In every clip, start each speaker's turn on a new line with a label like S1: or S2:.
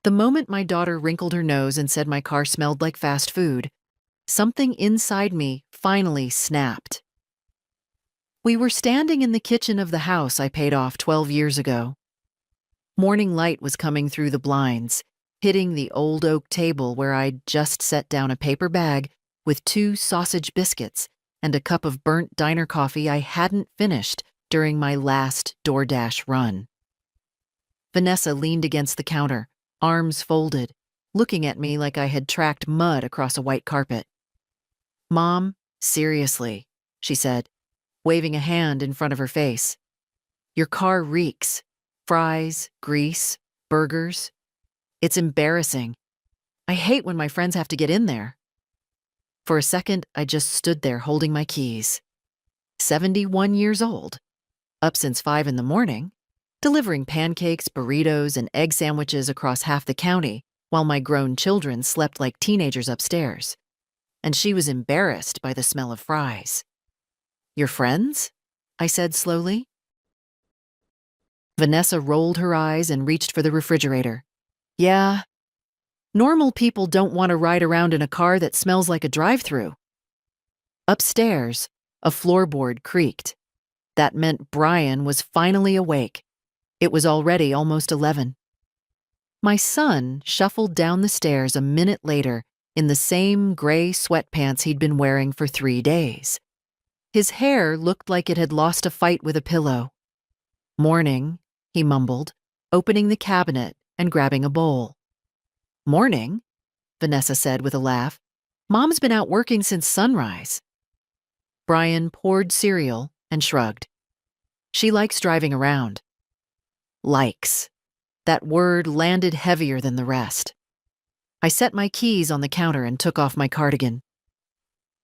S1: The moment my daughter wrinkled her nose and said my car smelled like fast food, something inside me finally snapped. We were standing in the kitchen of the house I paid off 12 years ago. Morning light was coming through the blinds, hitting the old oak table where I'd just set down a paper bag with 2 sausage biscuits and a cup of burnt diner coffee I hadn't finished during my last DoorDash run. Vanessa leaned against the counter, arms folded, looking at me like I had tracked mud across a white carpet. "Mom, seriously," she said, waving a hand in front of her face. "Your car reeks. Fries, grease, burgers. It's embarrassing. I hate when my friends have to get in there." For a second, I just stood there holding my keys. 71 years old, up since 5 in the morning, delivering pancakes, burritos, and egg sandwiches across half the county while my grown children slept like teenagers upstairs. And she was embarrassed by the smell of fries. "Your friends?" I said slowly. Vanessa rolled her eyes and reached for the refrigerator. "Yeah. Normal people don't want to ride around in a car that smells like a drive-thru." Upstairs, a floorboard creaked. That meant Brian was finally awake. It was already almost 11. My son shuffled down the stairs a minute later in the same gray sweatpants he'd been wearing for 3 days. His hair looked like it had lost a fight with a pillow. "Morning," he mumbled, opening the cabinet and grabbing a bowl. "Morning," Vanessa said with a laugh. "Mom's been out working since sunrise." Brian poured cereal and shrugged. "She likes driving around." Likes. That word landed heavier than the rest. I set my keys on the counter and took off my cardigan.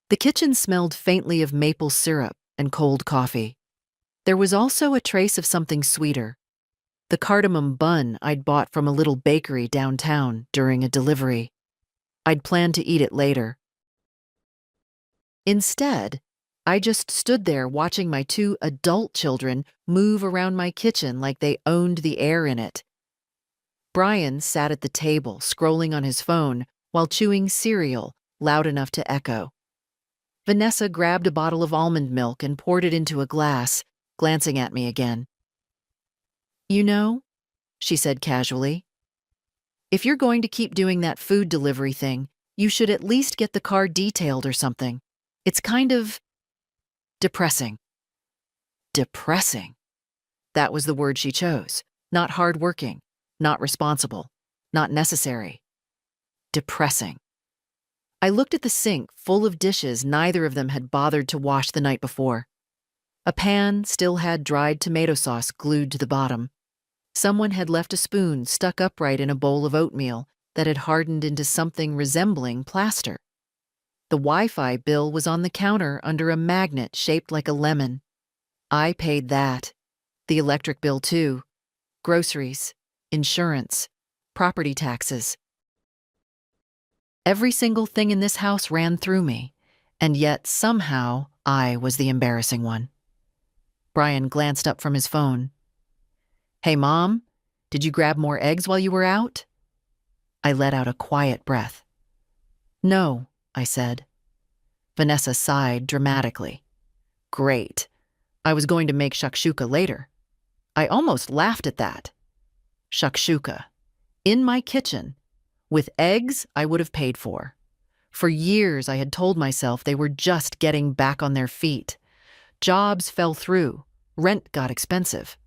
S1: The kitchen smelled faintly of maple syrup and cold coffee. There was also a trace of something sweeter. The cardamom bun I'd bought from a little bakery downtown during a delivery. I'd planned to eat it later. Instead, I just stood there watching my 2 adult children move around my kitchen like they owned the air in it. Brian sat at the table, scrolling on his phone while chewing cereal loud enough to echo. Vanessa grabbed a bottle of almond milk and poured it into a glass, glancing at me again. "You know," she said casually, "if you're going to keep doing that food delivery thing, you should at least get the car detailed or something. It's kind of depressing." Depressing. That was the word she chose. Not hardworking, not responsible, not necessary. Depressing. I looked at the sink full of dishes neither of them had bothered to wash the night before. A pan still had dried tomato sauce glued to the bottom. Someone had left a spoon stuck upright in a bowl of oatmeal that had hardened into something resembling plaster. The Wi-Fi bill was on the counter under a magnet shaped like a lemon. I paid that. The electric bill too. Groceries, insurance, property taxes. Every single thing in this house ran through me, and yet somehow I was the embarrassing one. Brian glanced up from his phone. "Hey, Mom, did you grab more eggs while you were out?" I let out a quiet breath. "No," I said. Vanessa sighed dramatically. "Great. I was going to make shakshuka later." I almost laughed at that. Shakshuka. In my kitchen. With eggs I would have paid for. For years I had told myself they were just getting back on their feet. Jobs fell through. Rent got expensive.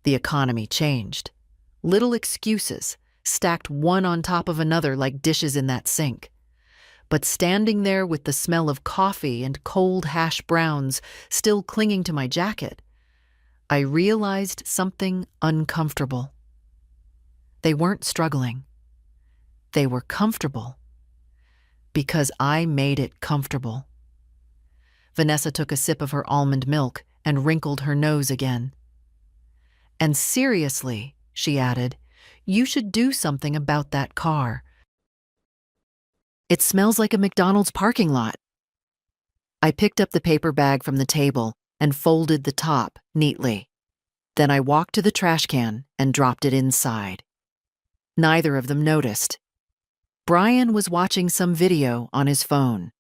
S1: The economy changed. Little excuses, stacked one on top of another like dishes in that sink. But standing there with the smell of coffee and cold hash browns still clinging to my jacket, I realized something uncomfortable. They weren't struggling. They were comfortable. Because I made it comfortable. Vanessa took a sip of her almond milk and wrinkled her nose again. "And seriously," she added, "you should do something about that car. It smells like a McDonald's parking lot." I picked up the paper bag from the table and folded the top neatly. Then I walked to the trash can and dropped it inside. Neither of them noticed. Brian was watching some video on his phone.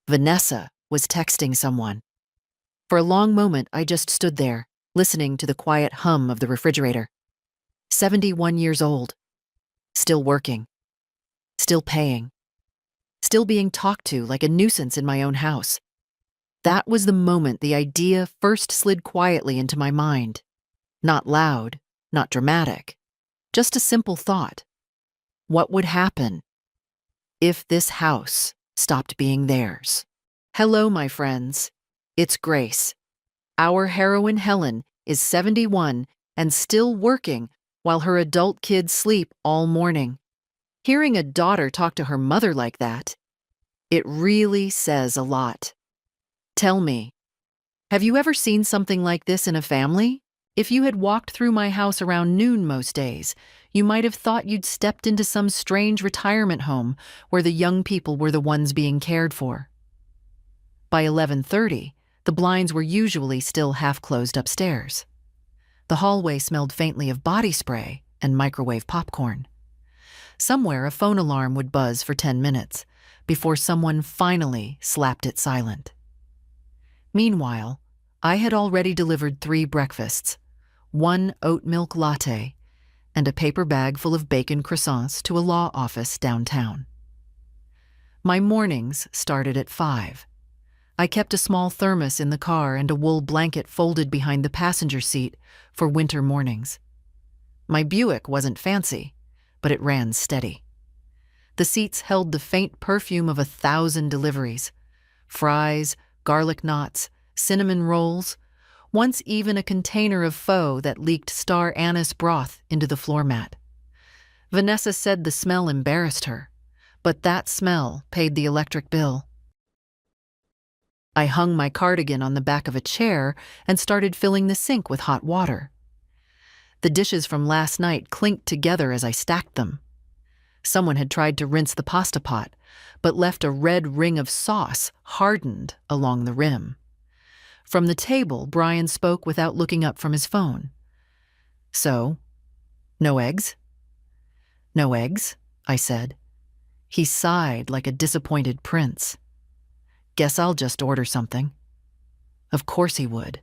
S1: Vanessa was texting someone. For a long moment, I just stood there, listening to the quiet hum of the refrigerator. 71 years old. Still working. Still paying. Still being talked to like a nuisance in my own house. That was the moment the idea first slid quietly into my mind. Not loud, not dramatic. Just a simple thought. What would happen if this house stopped being theirs? Hello, my friends. It's Grace. Our heroine Helen is 71 and still working while her adult kids sleep all morning. Hearing a daughter talk to her mother like that, it really says a lot. Tell me, have you ever seen something like this in a family? If you had walked through my house around noon most days, you might have thought you'd stepped into some strange retirement home where the young people were the ones being cared for. By 11:30, the blinds were usually still half-closed upstairs. The hallway smelled faintly of body spray and microwave popcorn. Somewhere a phone alarm would buzz for 10 minutes before someone finally slapped it silent. Meanwhile, I had already delivered 3 breakfasts, 1 oat milk latte, and a paper bag full of bacon croissants to a law office downtown. My mornings started at 5. I kept a small thermos in the car and a wool blanket folded behind the passenger seat for winter mornings. My Buick wasn't fancy, but it ran steady. The seats held the faint perfume of 1,000 deliveries: fries, garlic knots, cinnamon rolls, once even a container of pho that leaked star anise broth into the floor mat. Vanessa said the smell embarrassed her, but that smell paid the electric bill. I hung my cardigan on the back of a chair and started filling the sink with hot water. The dishes from last night clinked together as I stacked them. Someone had tried to rinse the pasta pot, but left a red ring of sauce hardened along the rim. From the table, Brian spoke without looking up from his phone. "So, no eggs?" "No eggs," I said. He sighed like a disappointed prince. "Guess I'll just order something." Of course he would.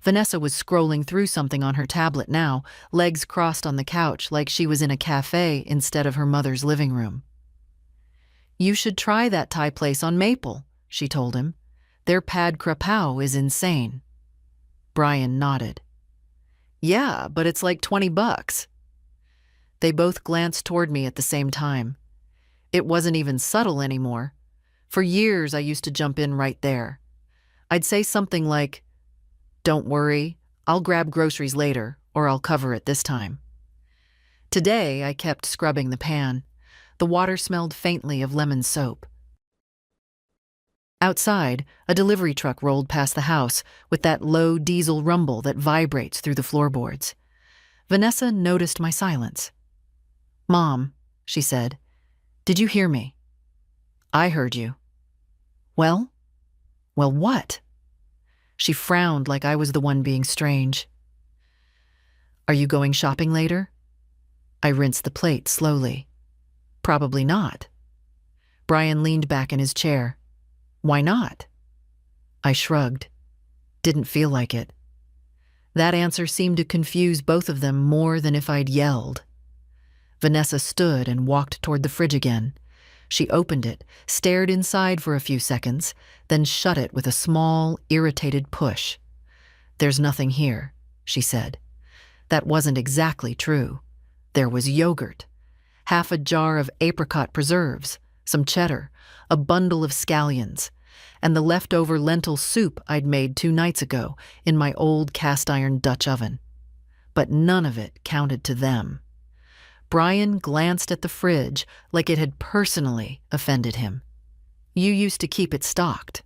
S1: Vanessa was scrolling through something on her tablet now, legs crossed on the couch like she was in a cafe instead of her mother's living room. "You should try that Thai place on Maple," she told him. "Their pad krapao is insane." Brian nodded. "Yeah, but it's like $20. They both glanced toward me at the same time. It wasn't even subtle anymore. For years, I used to jump in right there. I'd say something like, "Don't worry, I'll grab groceries later, or I'll cover it this time." Today, I kept scrubbing the pan. The water smelled faintly of lemon soap. Outside, a delivery truck rolled past the house with that low diesel rumble that vibrates through the floorboards. Vanessa noticed my silence. "Mom," she said, "did you hear me?" "I heard you." Well? Well, what?" She frowned like I was the one being strange. "Are you going shopping later?" I rinsed the plate slowly. "Probably not." Brian leaned back in his chair. "Why not?" I shrugged. Didn't feel like it. That answer seemed to confuse both of them more than if I'd yelled. Vanessa stood and walked toward the fridge again. She opened it, stared inside for a few seconds, then shut it with a small, irritated push. "There's nothing here," she said. That wasn't exactly true. There was yogurt, half a jar of apricot preserves, some cheddar, a bundle of scallions, and the leftover lentil soup I'd made 2 nights ago in my old cast-iron Dutch oven. But none of it counted to them. Brian glanced at the fridge like it had personally offended him. "You used to keep it stocked."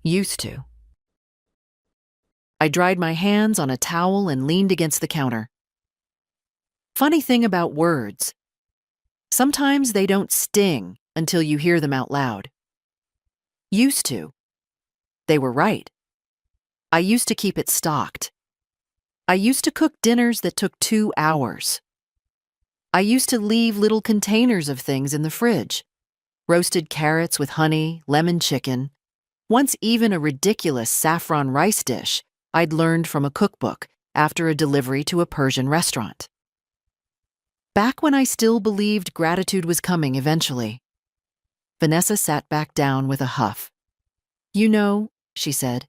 S1: "Used to." I dried my hands on a towel and leaned against the counter. Funny thing about words. Sometimes they don't sting until you hear them out loud. Used to. They were right. I used to keep it stocked. I used to cook dinners that took 2 hours. I used to leave little containers of things in the fridge. Roasted carrots with honey, lemon chicken, once even a ridiculous saffron rice dish I'd learned from a cookbook after a delivery to a Persian restaurant. Back when I still believed gratitude was coming eventually. Vanessa sat back down with a huff. You know, she said,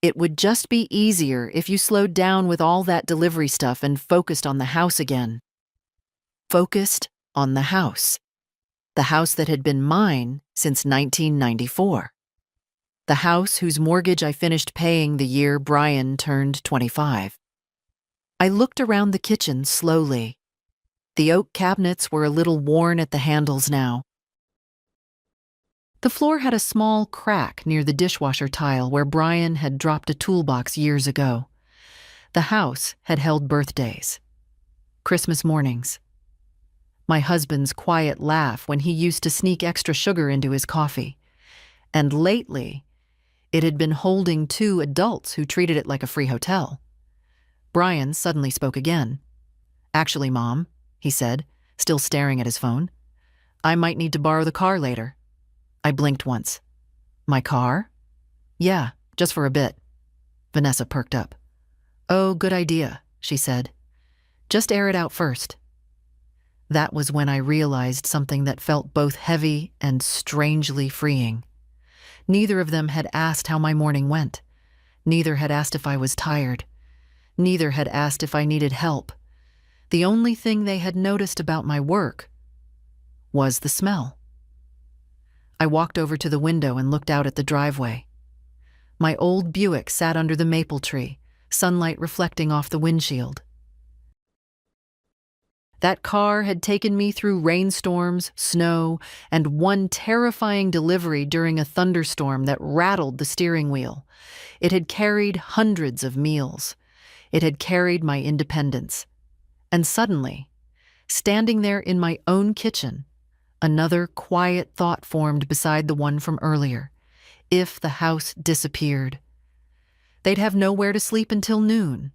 S1: it would just be easier if you slowed down with all that delivery stuff and focused on the house again. Focused on the house that had been mine since 1994. The house whose mortgage I finished paying the year Brian turned 25. I looked around the kitchen slowly. The oak cabinets were a little worn at the handles now. The floor had a small crack near the dishwasher tile where Brian had dropped a toolbox years ago. The house had held birthdays, Christmas mornings, my husband's quiet laugh when he used to sneak extra sugar into his coffee, and lately, it had been holding 2 adults who treated it like a free hotel. Brian suddenly spoke again. Actually, Mom, he said, still staring at his phone, I might need to borrow the car later. I blinked once. My car? Yeah, just for a bit. Vanessa perked up. Oh, good idea, she said. Just air it out first. That was when I realized something that felt both heavy and strangely freeing. Neither of them had asked how my morning went. Neither had asked if I was tired. Neither had asked if I needed help. The only thing they had noticed about my work was the smell. I walked over to the window and looked out at the driveway. My old Buick sat under the maple tree, sunlight reflecting off the windshield. That car had taken me through rainstorms, snow, and one terrifying delivery during a thunderstorm that rattled the steering wheel. It had carried hundreds of meals. It had carried my independence. And suddenly, standing there in my own kitchen, another quiet thought formed beside the one from earlier. If the house disappeared, they'd have nowhere to sleep until noon.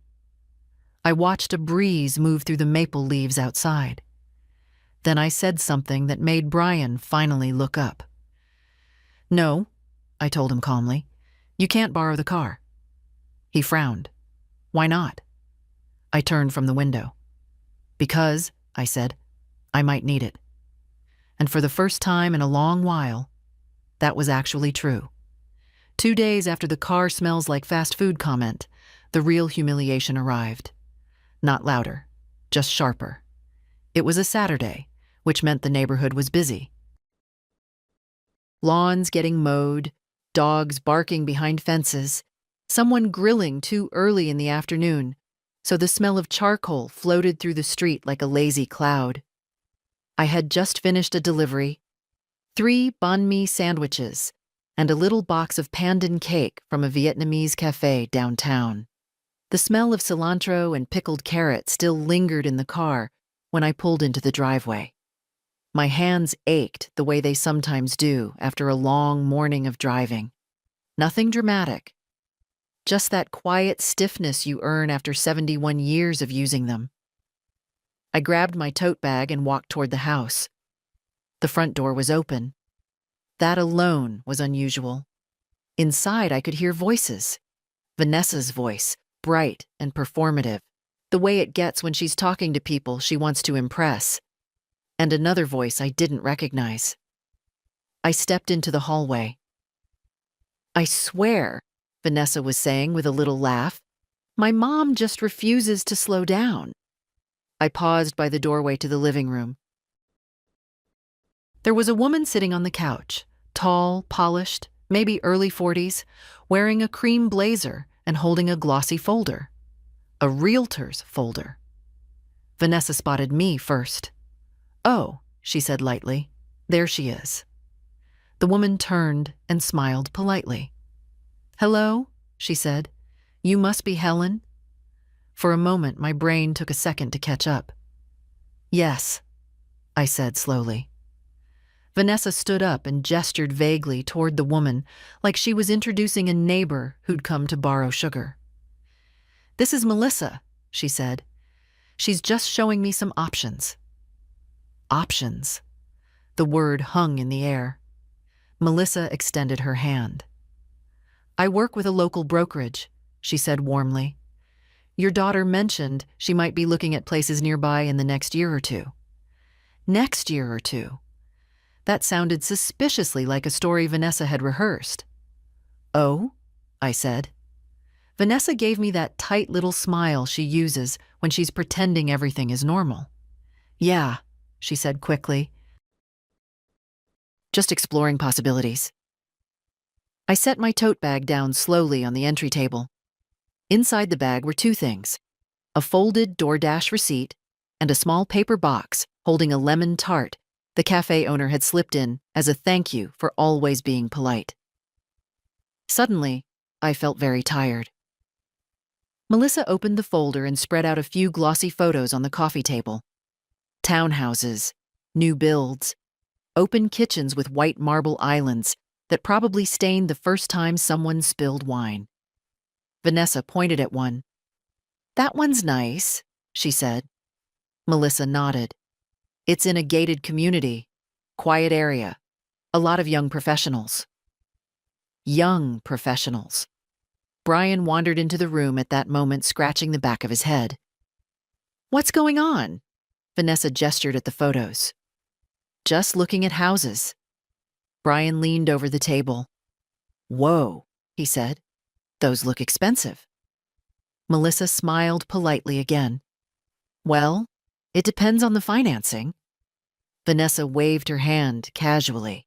S1: I watched a breeze move through the maple leaves outside. Then I said something that made Brian finally look up. No, I told him calmly. You can't borrow the car. He frowned. Why not? I turned from the window. Because, I said, I might need it. And for the first time in a long while, that was actually true. 2 days after the car smells like fast food comment, the real humiliation arrived. Not louder, just sharper. It was a Saturday, which meant the neighborhood was busy. Lawns getting mowed, dogs barking behind fences, someone grilling too early in the afternoon, so the smell of charcoal floated through the street like a lazy cloud. I had just finished a delivery, 3 banh mi sandwiches, and a little box of pandan cake from a Vietnamese cafe downtown. The smell of cilantro and pickled carrot still lingered in the car when I pulled into the driveway. My hands ached the way they sometimes do after a long morning of driving. Nothing dramatic. Just that quiet stiffness you earn after 71 years of using them. I grabbed my tote bag and walked toward the house. The front door was open. That alone was unusual. Inside, I could hear voices. Vanessa's voice, bright and performative, the way it gets when she's talking to people she wants to impress. And another voice I didn't recognize. I stepped into the hallway. I swear, Vanessa was saying with a little laugh, my mom just refuses to slow down. I paused by the doorway to the living room. There was a woman sitting on the couch, tall, polished, maybe early 40s, wearing a cream blazer and holding a glossy folder. A realtor's folder. Vanessa spotted me first. Oh, she said lightly, there she is. The woman turned and smiled politely. Hello, she said. You must be Helen? For a moment, my brain took a second to catch up. Yes, I said slowly. Vanessa stood up and gestured vaguely toward the woman, like she was introducing a neighbor who'd come to borrow sugar. This is Melissa, she said. She's just showing me some options. options. The word hung in the air. Melissa extended her hand. "I work with a local brokerage," she said warmly. "Your daughter mentioned she might be looking at places nearby in the next year or two." Next year or two. That sounded suspiciously like a story Vanessa had rehearsed. "Oh?" I said. Vanessa gave me that tight little smile she uses when she's pretending everything is normal. "Yeah," she said quickly. "Just exploring possibilities." I set my tote bag down slowly on the entry table. Inside the bag were two things: a folded DoorDash receipt and a small paper box holding a lemon tart the cafe owner had slipped in as a thank you for always being polite. Suddenly, I felt very tired. Melissa opened the folder and spread out a few glossy photos on the coffee table. Townhouses, new builds, open kitchens with white marble islands that probably stained the first time someone spilled wine. Vanessa pointed at one. "That one's nice," she said. Melissa nodded. "It's in a gated community, quiet area, a lot of young professionals." Young professionals. Brian wandered into the room at that moment, scratching the back of his head. "What's going on?" Vanessa gestured at the photos. "Just looking at houses." Brian leaned over the table. "Whoa," he said. "Those look expensive." Melissa smiled politely again. "Well, it depends on the financing." Vanessa waved her hand casually.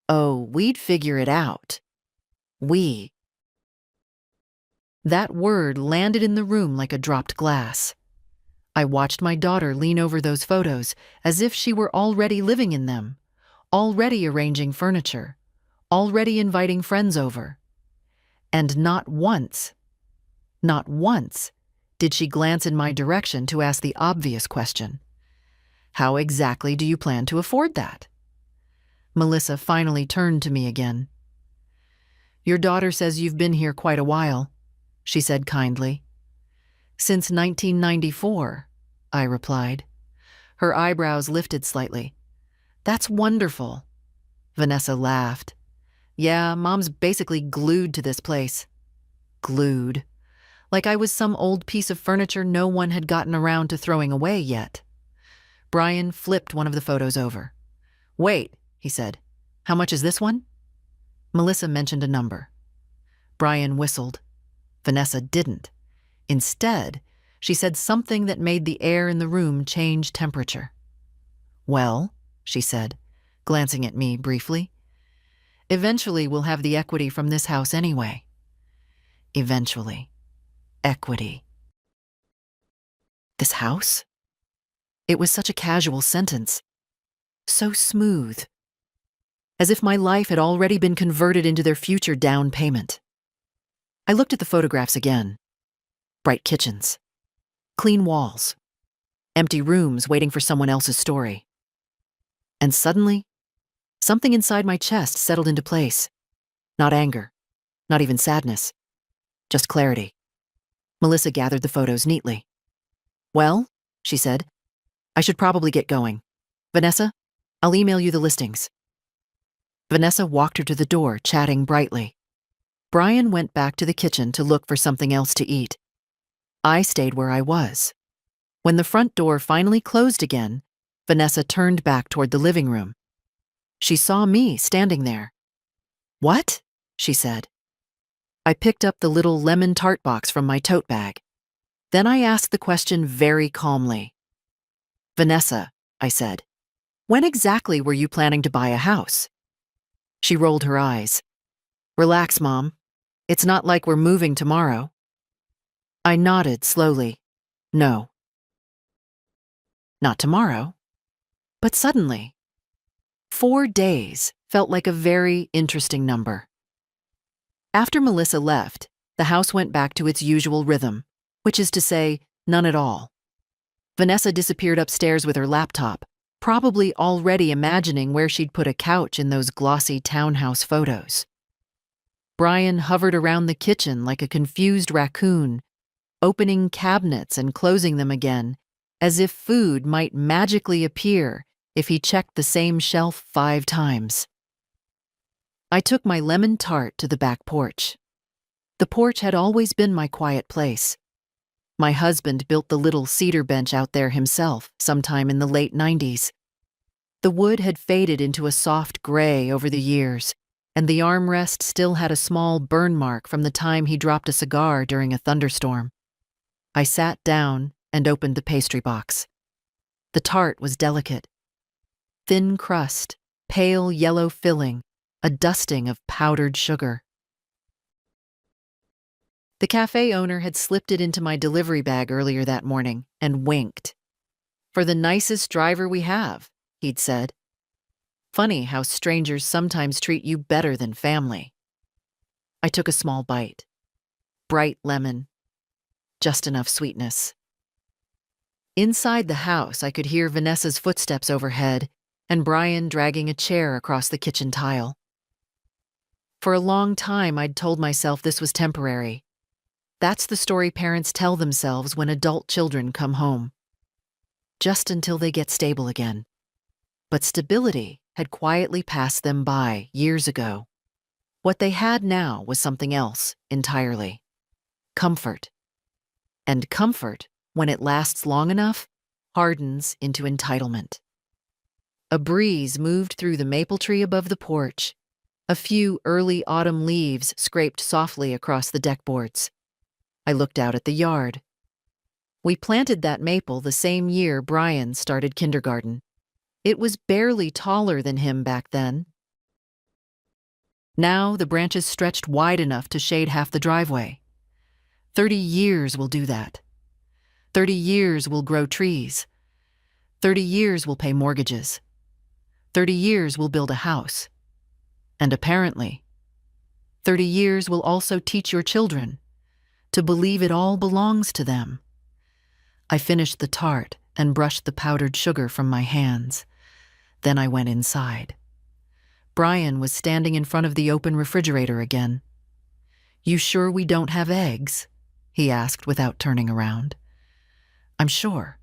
S1: "Oh, we'd figure it out." We. That word landed in the room like a dropped glass. I watched my daughter lean over those photos as if she were already living in them, already arranging furniture, already inviting friends over. And not once did she glance in my direction to ask the obvious question: "How exactly do you plan to afford that?" Melissa finally turned to me again. "Your daughter says you've been here quite a while," she said kindly. "Since 1994, I replied. Her eyebrows lifted slightly. "That's wonderful." Vanessa laughed. "Yeah, Mom's basically glued to this place." Glued. Like I was some old piece of furniture no one had gotten around to throwing away yet. Brian flipped one of the photos over. "Wait," he said. "How much is this one?" Melissa mentioned a number. Brian whistled. Vanessa didn't. Instead, she said something that made the air in the room change temperature. "Well," she said, glancing at me briefly, "eventually we'll have the equity from this house anyway." Eventually. Equity. This house? It was such a casual sentence. So smooth. As if my life had already been converted into their future down payment. I looked at the photographs again. Bright kitchens. Clean walls. Empty rooms waiting for someone else's story. And suddenly, something inside my chest settled into place. Not anger. Not even sadness. Just clarity. Melissa gathered the photos neatly. "Well," she said, "I should probably get going. Vanessa, I'll email you the listings." Vanessa walked her to the door, chatting brightly. Brian went back to the kitchen to look for something else to eat. I stayed where I was. When the front door finally closed again, Vanessa turned back toward the living room. She saw me standing there. "What?" she said. I picked up the little lemon tart box from my tote bag. Then I asked the question very calmly. "Vanessa," I said, "when exactly were you planning to buy a house?" She rolled her eyes. "Relax, Mom. It's not like we're moving tomorrow." I nodded slowly. "No." Not tomorrow. But suddenly, 4 days felt like a very interesting number. After Melissa left, the house went back to its usual rhythm, which is to say, none at all. Vanessa disappeared upstairs with her laptop, probably already imagining where she'd put a couch in those glossy townhouse photos. Brian hovered around the kitchen like a confused raccoon, opening cabinets and closing them again, as if food might magically appear if he checked the same shelf 5 times. I took my lemon tart to the back porch. The porch had always been my quiet place. My husband built the little cedar bench out there himself sometime in the late 90s. The wood had faded into a soft gray over the years, and the armrest still had a small burn mark from the time he dropped a cigar during a thunderstorm. I sat down and opened the pastry box. The tart was delicate. Thin crust, pale yellow filling, a dusting of powdered sugar. The cafe owner had slipped it into my delivery bag earlier that morning and winked. "For the nicest driver we have," he'd said. Funny how strangers sometimes treat you better than family. I took a small bite. Bright lemon. Just enough sweetness. Inside the house, I could hear Vanessa's footsteps overhead and Brian dragging a chair across the kitchen tile. For a long time, I'd told myself this was temporary. That's the story parents tell themselves when adult children come home. Just until they get stable again. But stability had quietly passed them by years ago. What they had now was something else entirely. Comfort. And comfort, when it lasts long enough, hardens into entitlement. A breeze moved through the maple tree above the porch. A few early autumn leaves scraped softly across the deck boards. I looked out at the yard. We planted that maple the same year Brian started kindergarten. It was barely taller than him back then. Now the branches stretched wide enough to shade half the driveway. 30 years will do that. 30 years will grow trees. 30 years will pay mortgages. 30 years will build a house. And apparently, 30 years will also teach your children to believe it all belongs to them. I finished the tart and brushed the powdered sugar from my hands. Then I went inside. Brian was standing in front of the open refrigerator again. "You sure we don't have eggs?" he asked without turning around. "I'm sure."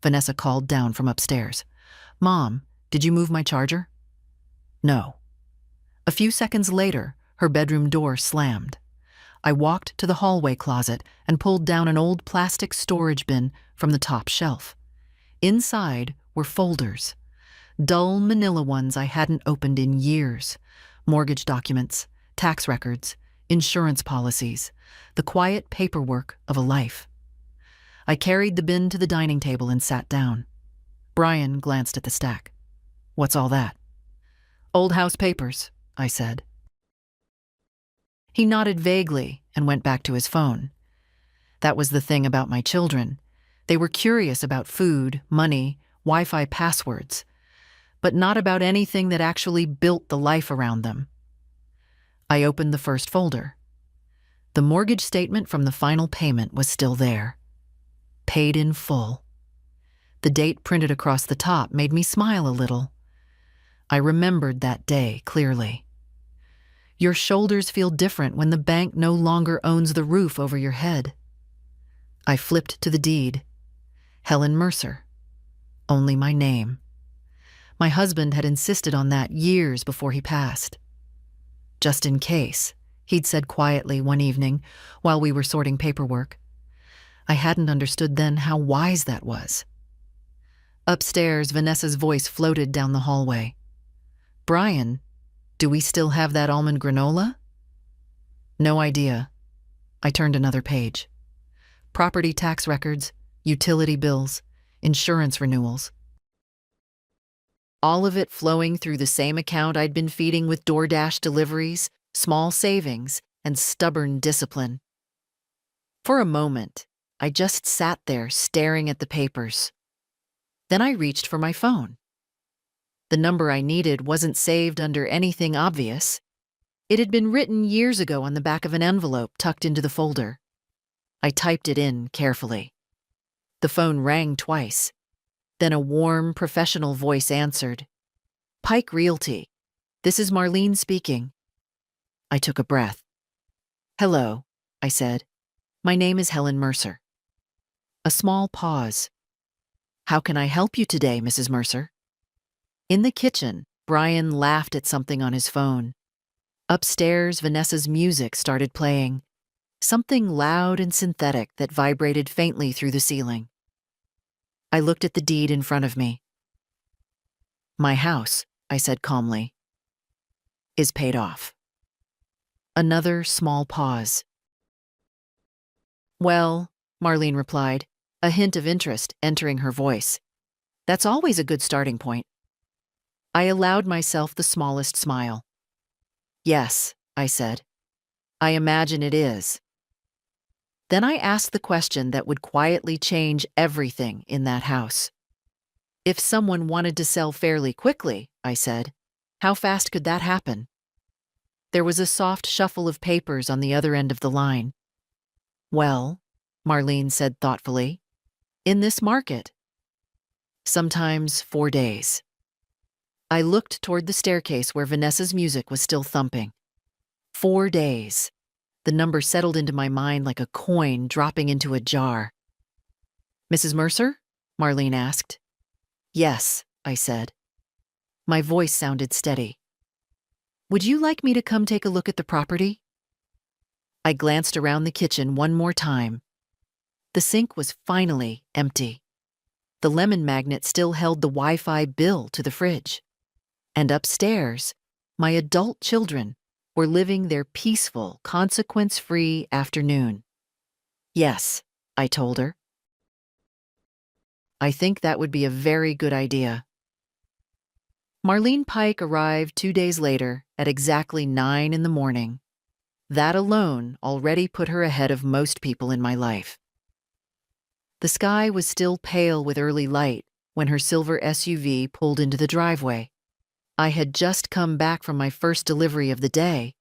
S1: Vanessa called down from upstairs. "Mom, did you move my charger?" "No." A few seconds later, her bedroom door slammed. I walked to the hallway closet and pulled down an old plastic storage bin from the top shelf. Inside were folders. Dull manila ones I hadn't opened in years. Mortgage documents, tax records, insurance policies, the quiet paperwork of a life. I carried the bin to the dining table and sat down. Brian glanced at the stack. "What's all that?" "Old house papers," I said. He nodded vaguely and went back to his phone. That was the thing about my children. They were curious about food, money, Wi-Fi passwords, but not about anything that actually built the life around them. I opened the first folder. The mortgage statement from the final payment was still there. Paid in full. The date printed across the top made me smile a little. I remembered that day clearly. Your shoulders feel different when the bank no longer owns the roof over your head. I flipped to the deed. Helen Mercer. Only my name. My husband had insisted on that years before he passed. "Just in case," he'd said quietly one evening while we were sorting paperwork. I hadn't understood then how wise that was. Upstairs, Vanessa's voice floated down the hallway. "Brian, do we still have that almond granola?" "No idea." I turned another page. Property tax records, utility bills, insurance renewals. All of it flowing through the same account I'd been feeding with DoorDash deliveries, small savings, and stubborn discipline. For a moment, I just sat there staring at the papers. Then I reached for my phone. The number I needed wasn't saved under anything obvious. It had been written years ago on the back of an envelope tucked into the folder. I typed it in carefully. The phone rang twice. Then a warm, professional voice answered. "Pike Realty. This is Marlene speaking." I took a breath. "Hello," I said. "My name is Helen Mercer." A small pause. "How can I help you today, Mrs. Mercer?" In the kitchen, Brian laughed at something on his phone. Upstairs, Vanessa's music started playing, something loud and synthetic that vibrated faintly through the ceiling. I looked at the deed in front of me. My house, I said calmly, is paid off. Another small pause. Well, Marlene replied, a hint of interest entering her voice. That's always a good starting point. I allowed myself the smallest smile. Yes, I said. I imagine it is. Then I asked the question that would quietly change everything in that house. If someone wanted to sell fairly quickly, I said, how fast could that happen? There was a soft shuffle of papers on the other end of the line. Well, Marlene said thoughtfully, in this market. Sometimes 4 days. I looked toward the staircase where Vanessa's music was still thumping. 4 days. The number settled into my mind like a coin dropping into a jar. Mrs. Mercer? Marlene asked. Yes, I said. My voice sounded steady. Would you like me to come take a look at the property? I glanced around the kitchen one more time. The sink was finally empty. The lemon magnet still held the Wi-Fi bill to the fridge. And upstairs, my adult children were living their peaceful, consequence-free afternoon. Yes, I told her. I think that would be a very good idea. Marlene Pike arrived 2 days later at exactly 9 in the morning. That alone already put her ahead of most people in my life. The sky was still pale with early light when her silver SUV pulled into the driveway. I had just come back from my first delivery of the day,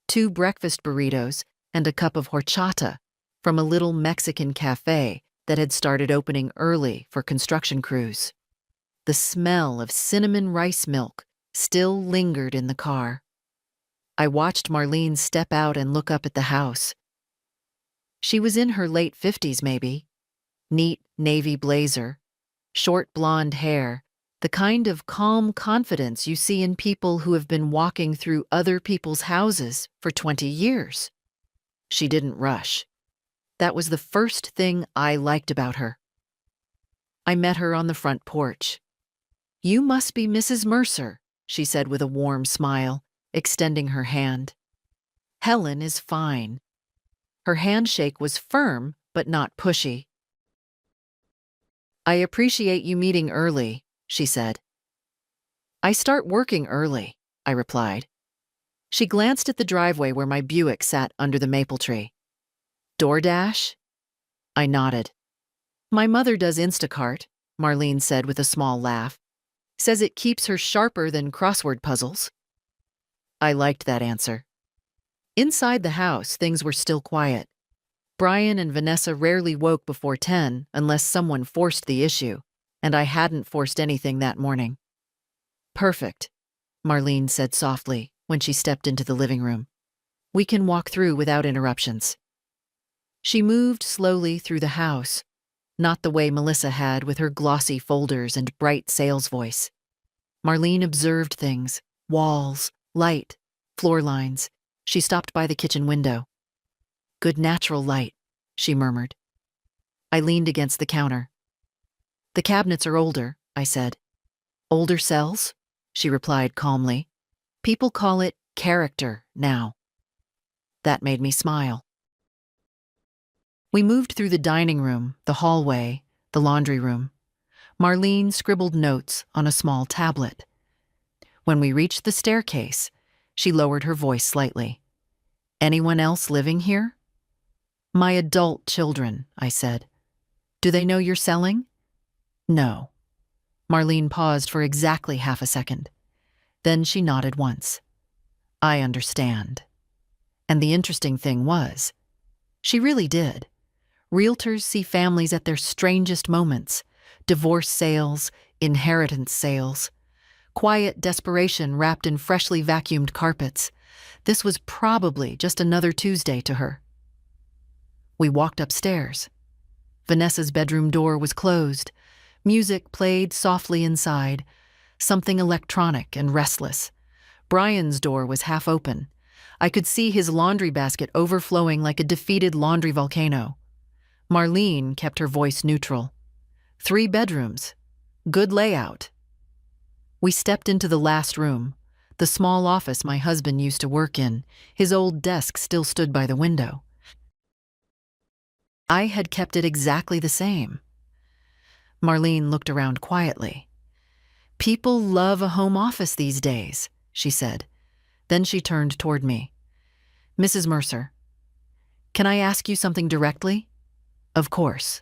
S1: 2 breakfast burritos and a cup of horchata from a little Mexican cafe that had started opening early for construction crews. The smell of cinnamon rice milk still lingered in the car. I watched Marlene step out and look up at the house. She was in her late 50s maybe. Neat navy blazer, short blonde hair, the kind of calm confidence you see in people who have been walking through other people's houses for 20 years. She didn't rush. That was the first thing I liked about her. I met her on the front porch. You must be Mrs. Mercer, she said with a warm smile, extending her hand. Helen is fine. Her handshake was firm, but not pushy. I appreciate you meeting early, she said. I start working early, I replied. She glanced at the driveway where my Buick sat under the maple tree. DoorDash? I nodded. My mother does Instacart, Marlene said with a small laugh. Says it keeps her sharper than crossword puzzles. I liked that answer. Inside the house, things were still quiet. Brian and Vanessa rarely woke before 10 unless someone forced the issue, and I hadn't forced anything that morning. Perfect, Marlene said softly when she stepped into the living room. We can walk through without interruptions. She moved slowly through the house, not the way Melissa had with her glossy folders and bright sales voice. Marlene observed things, walls, light, floor lines. She stopped by the kitchen window. Good natural light, she murmured. I leaned against the counter. The cabinets are older, I said. Older cells? She replied calmly. People call it character now. That made me smile. We moved through the dining room, the hallway, the laundry room. Marlene scribbled notes on a small tablet. When we reached the staircase, she lowered her voice slightly. Anyone else living here? My adult children, I said. Do they know you're selling? No. Marlene paused for exactly half a second. Then she nodded once. I understand. And the interesting thing was, she really did. Realtors see families at their strangest moments. Divorce sales, inheritance sales. Quiet desperation wrapped in freshly vacuumed carpets. This was probably just another Tuesday to her. We walked upstairs. Vanessa's bedroom door was closed. Music played softly inside. something electronic and restless. Brian's door was half open. I could see his laundry basket overflowing like a defeated laundry volcano. Marlene kept her voice neutral. 3 bedrooms. Good layout. We stepped into the last room, the small office my husband used to work in. His old desk still stood by the window. I had kept it exactly the same. Marlene looked around quietly. "People love a home office these days," she said. Then she turned toward me. "Mrs. Mercer, can I ask you something directly?" "Of course.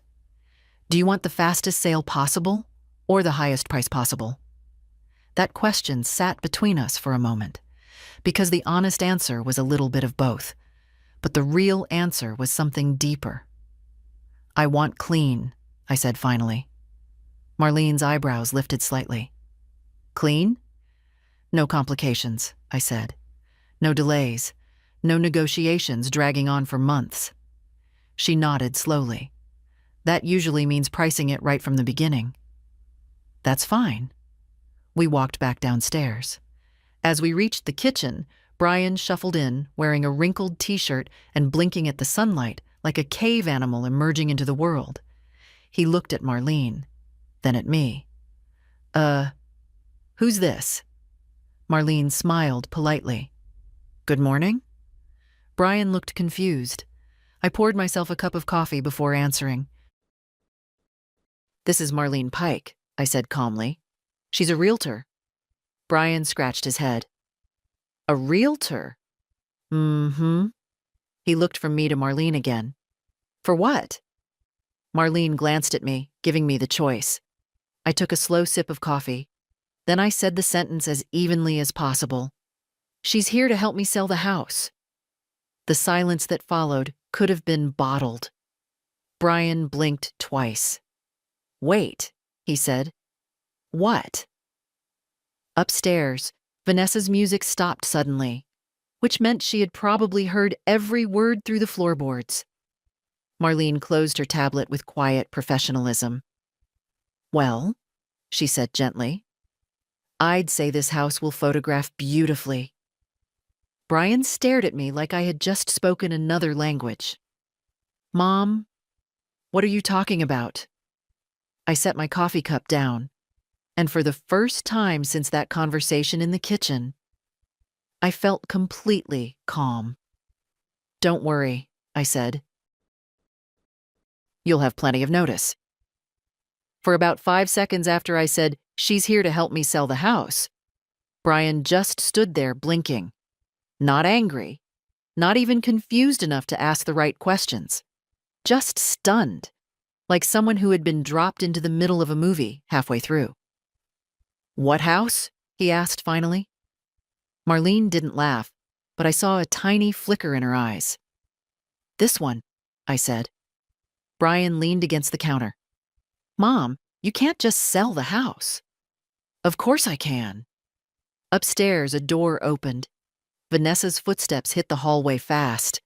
S1: Do you want the fastest sale possible or the highest price possible?" That question sat between us for a moment, because the honest answer was a little bit of both. But the real answer was something deeper. "I want clean," I said finally. Marlene's eyebrows lifted slightly. "Clean?" "No complications," I said. "No delays. No negotiations dragging on for months." She nodded slowly. "That usually means pricing it right from the beginning." "That's fine." We walked back downstairs. As we reached the kitchen, Brian shuffled in, wearing a wrinkled t-shirt and blinking at the sunlight like a cave animal emerging into the world. He looked at Marlene, then at me. Who's this?" Marlene smiled politely. "Good morning?" Brian looked confused. I poured myself a cup of coffee before answering. "This is Marlene Pike," I said calmly. "She's a realtor." Brian scratched his head. "A realtor?" "Mm-hmm." He looked from me to Marlene again. "For what?" Marlene glanced at me, giving me the choice. I took a slow sip of coffee. Then I said the sentence as evenly as possible. "She's here to help me sell the house." The silence that followed could have been bottled. Brian blinked twice. "Wait," he said. "What?" Upstairs, Vanessa's music stopped suddenly, which meant she had probably heard every word through the floorboards. Marlene closed her tablet with quiet professionalism. "Well," she said gently, "I'd say this house will photograph beautifully." Brian stared at me like I had just spoken another language. "Mom, what are you talking about?" I set my coffee cup down, and for the first time since that conversation in the kitchen, I felt completely calm. "Don't worry," I said. "You'll have plenty of notice." For about 5 seconds after I said, "She's here to help me sell the house," Brian just stood there blinking. Not angry, not even confused enough to ask the right questions. Just stunned, like someone who had been dropped into the middle of a movie halfway through. "What house?" he asked finally. Marlene didn't laugh, but I saw a tiny flicker in her eyes. "This one," I said. Brian leaned against the counter. "Mom, you can't just sell the house." "Of course I can." Upstairs, a door opened. Vanessa's footsteps hit the hallway fast,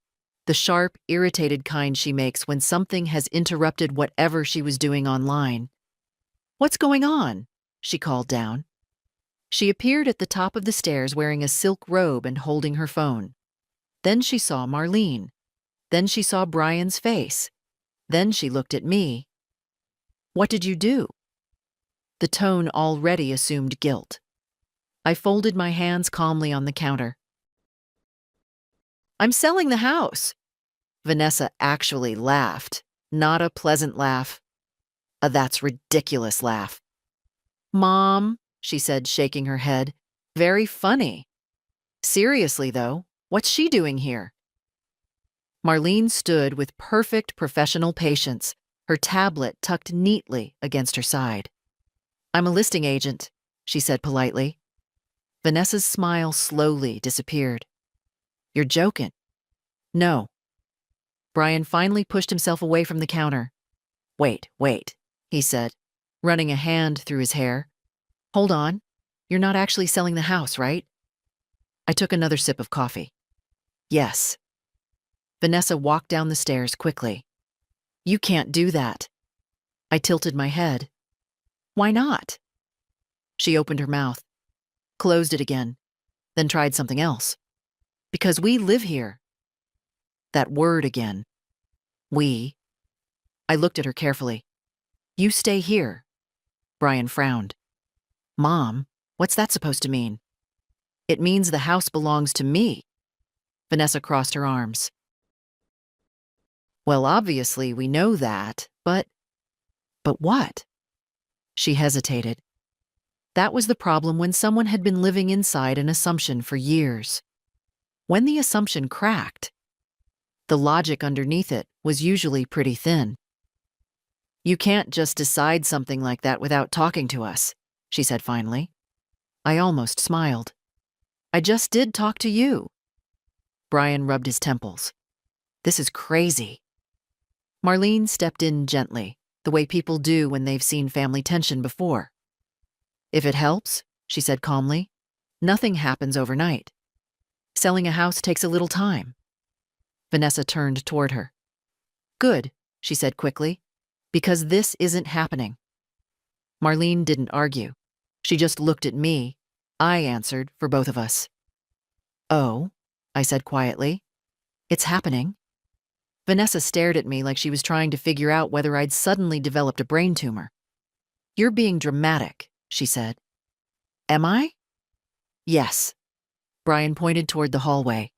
S1: the sharp, irritated kind she makes when something has interrupted whatever she was doing online. "What's going on?" she called down. She appeared at the top of the stairs wearing a silk robe and holding her phone. Then she saw Marlene. Then she saw Brian's face. Then she looked at me. "What did you do?" The tone already assumed guilt. I folded my hands calmly on the counter. "I'm selling the house." Vanessa actually laughed, not a pleasant laugh. A "that's ridiculous" laugh. "Mom," she said, shaking her head, "very funny." "Seriously, though, what's she doing here?" Marlene stood with perfect professional patience, her tablet tucked neatly against her side. "I'm a listing agent," she said politely. Vanessa's smile slowly disappeared. "You're joking." "No." Brian finally pushed himself away from the counter. Wait, he said, running a hand through his hair. "Hold on. You're not actually selling the house, right?" I took another sip of coffee. "Yes." Vanessa walked down the stairs quickly. "You can't do that." I tilted my head. "Why not?" She opened her mouth, closed it again, then tried something else. Because we live here. That word again. We. I looked at her carefully. You stay here. Brian frowned. Mom, what's that supposed to mean? It means the house belongs to me. Vanessa crossed her arms. Well, obviously we know that, but what? She hesitated. That was the problem when someone had been living inside an assumption for years. When the assumption cracked, the logic underneath it was usually pretty thin. You can't just decide something like that without talking to us, she said finally. I almost smiled. I just did talk to you. Brian rubbed his temples. This is crazy. Marlene stepped in gently, the way people do when they've seen family tension before. If it helps, she said calmly, nothing happens overnight. Selling a house takes a little time. Vanessa turned toward her. Good, she said quickly, because this isn't happening. Marlene didn't argue. She just looked at me. I answered for both of us. Oh, I said quietly. It's happening. Vanessa stared at me like she was trying to figure out whether I'd suddenly developed a brain tumor. You're being dramatic, she said. Am I? Yes. Brian pointed toward the hallway.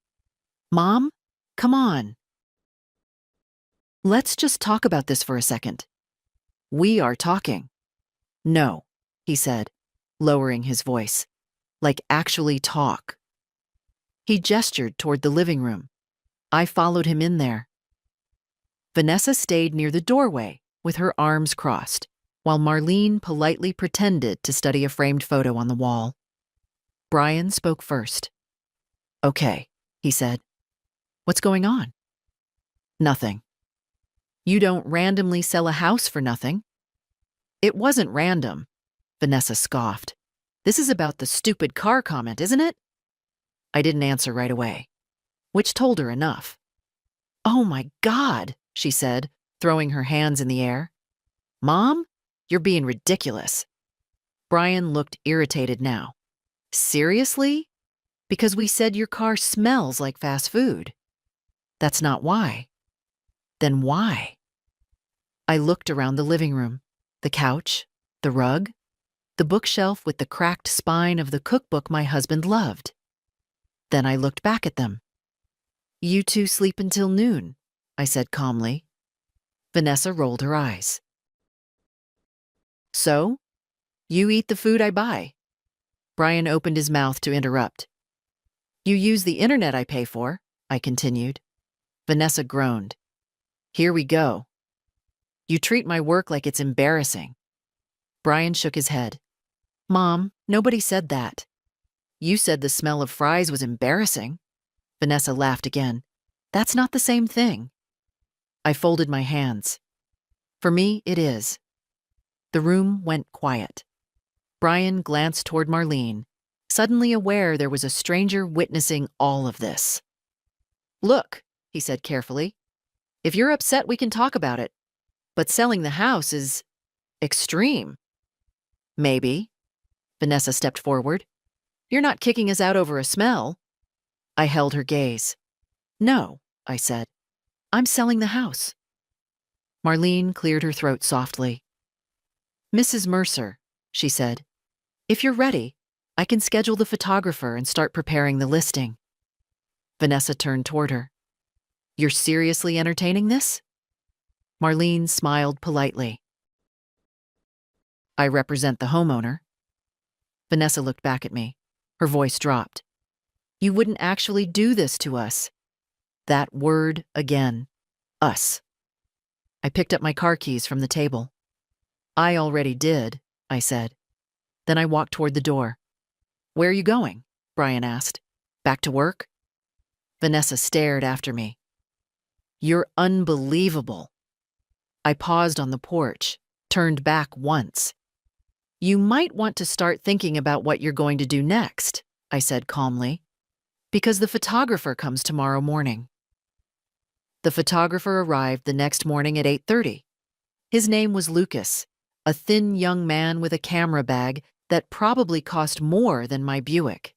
S1: Mom, come on. Let's just talk about this for a second. We are talking. No, he said, lowering his voice. Like actually talk. He gestured toward the living room. I followed him in there. Vanessa stayed near the doorway with her arms crossed, while Marlene politely pretended to study a framed photo on the wall. Brian spoke first. Okay, he said. What's going on? Nothing. You don't randomly sell a house for nothing. It wasn't random, Vanessa scoffed. This is about the stupid car comment, isn't it? I didn't answer right away, which told her enough. Oh my God, she said, throwing her hands in the air. Mom, you're being ridiculous. Brian looked irritated now. Seriously? Because we said your car smells like fast food. That's not why. Then why? I looked around the living room, the couch, the rug, the bookshelf with the cracked spine of the cookbook my husband loved. Then I looked back at them. You two sleep until noon, I said calmly. Vanessa rolled her eyes. So? You eat the food I buy. Brian opened his mouth to interrupt. You use the internet I pay for, I continued. Vanessa groaned. Here we go. You treat my work like it's embarrassing. Brian shook his head. Mom, nobody said that. You said the smell of fries was embarrassing. Vanessa laughed again. That's not the same thing. I folded my hands. For me, it is. The room went quiet. Brian glanced toward Marlene, suddenly aware there was a stranger witnessing all of this. Look, he said carefully. If you're upset, we can talk about it. But selling the house is extreme. Maybe. Vanessa stepped forward. You're not kicking us out over a smell. I held her gaze. No, I said. I'm selling the house. Marlene cleared her throat softly. Mrs. Mercer, she said, if you're ready, I can schedule the photographer and start preparing the listing. Vanessa turned toward her. You're seriously entertaining this? Marlene smiled politely. I represent the homeowner. Vanessa looked back at me. Her voice dropped. You wouldn't actually do this to us. That word again. Us. I picked up my car keys from the table. I already did, I said. Then I walked toward the door. Where are you going? Brian asked. Back to work? Vanessa stared after me. You're unbelievable. I paused on the porch, turned back once. You might want to start thinking about what you're going to do next, I said calmly, because the photographer comes tomorrow morning. The photographer arrived the next morning at 8:30. His name was Lucas, a thin young man with a camera bag that probably cost more than my Buick.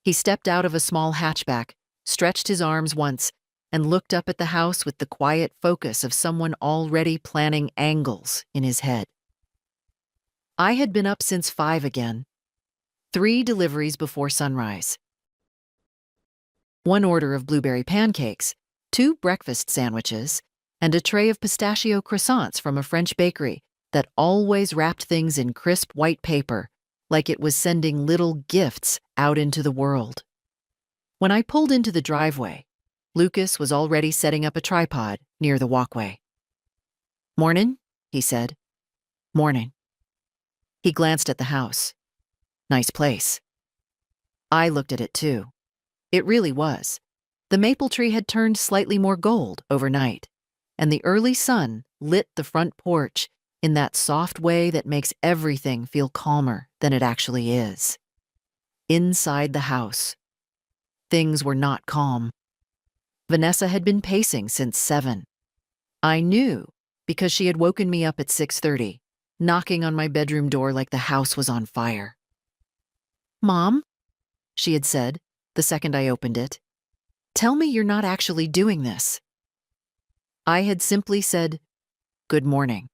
S1: He stepped out of a small hatchback, stretched his arms once, and looked up at the house with the quiet focus of someone already planning angles in his head. I had been up since 5 again. 3 deliveries before sunrise. 1 order of blueberry pancakes, 2 breakfast sandwiches, and a tray of pistachio croissants from a French bakery that always wrapped things in crisp white paper, like it was sending little gifts out into the world. When I pulled into the driveway, Lucas was already setting up a tripod near the walkway. "Mornin'," he said. "Morning." He glanced at the house. Nice place. I looked at it too. It really was. The maple tree had turned slightly more gold overnight, and the early sun lit the front porch in that soft way that makes everything feel calmer than it actually is. Inside the house, things were not calm. Vanessa had been pacing since 7. I knew because she had woken me up at 6:30, knocking on my bedroom door like the house was on fire. "Mom," she had said the second I opened it, "tell me you're not actually doing this." I had simply said, "Good morning."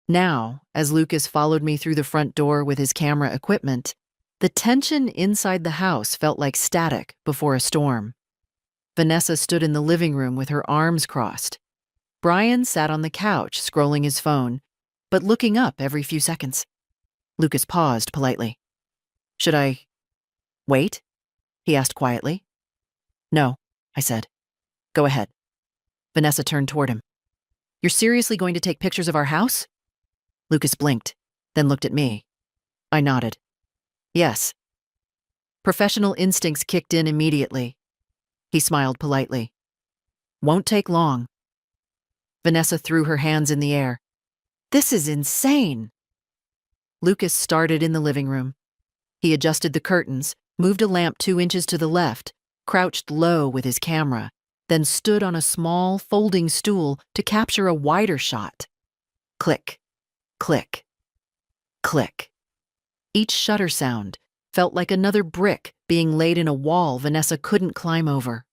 S1: Now, as Lucas followed me through the front door with his camera equipment, the tension inside the house felt like static before a storm. Vanessa stood in the living room with her arms crossed. Brian sat on the couch scrolling his phone, but looking up every few seconds. Lucas paused politely. "Should I wait?" he asked quietly. "No," I said. "Go ahead." Vanessa turned toward him. "You're seriously going to take pictures of our house?" Lucas blinked, then looked at me. I nodded. "Yes." Professional instincts kicked in immediately. He smiled politely. "Won't take long." Vanessa threw her hands in the air. "This is insane." Lucas started in the living room. He adjusted the curtains, moved a lamp 2 inches to the left, crouched low with his camera, then stood on a small folding stool to capture a wider shot. Click, click, click. Each shutter sound felt like another brick being laid in a wall Vanessa couldn't climb over.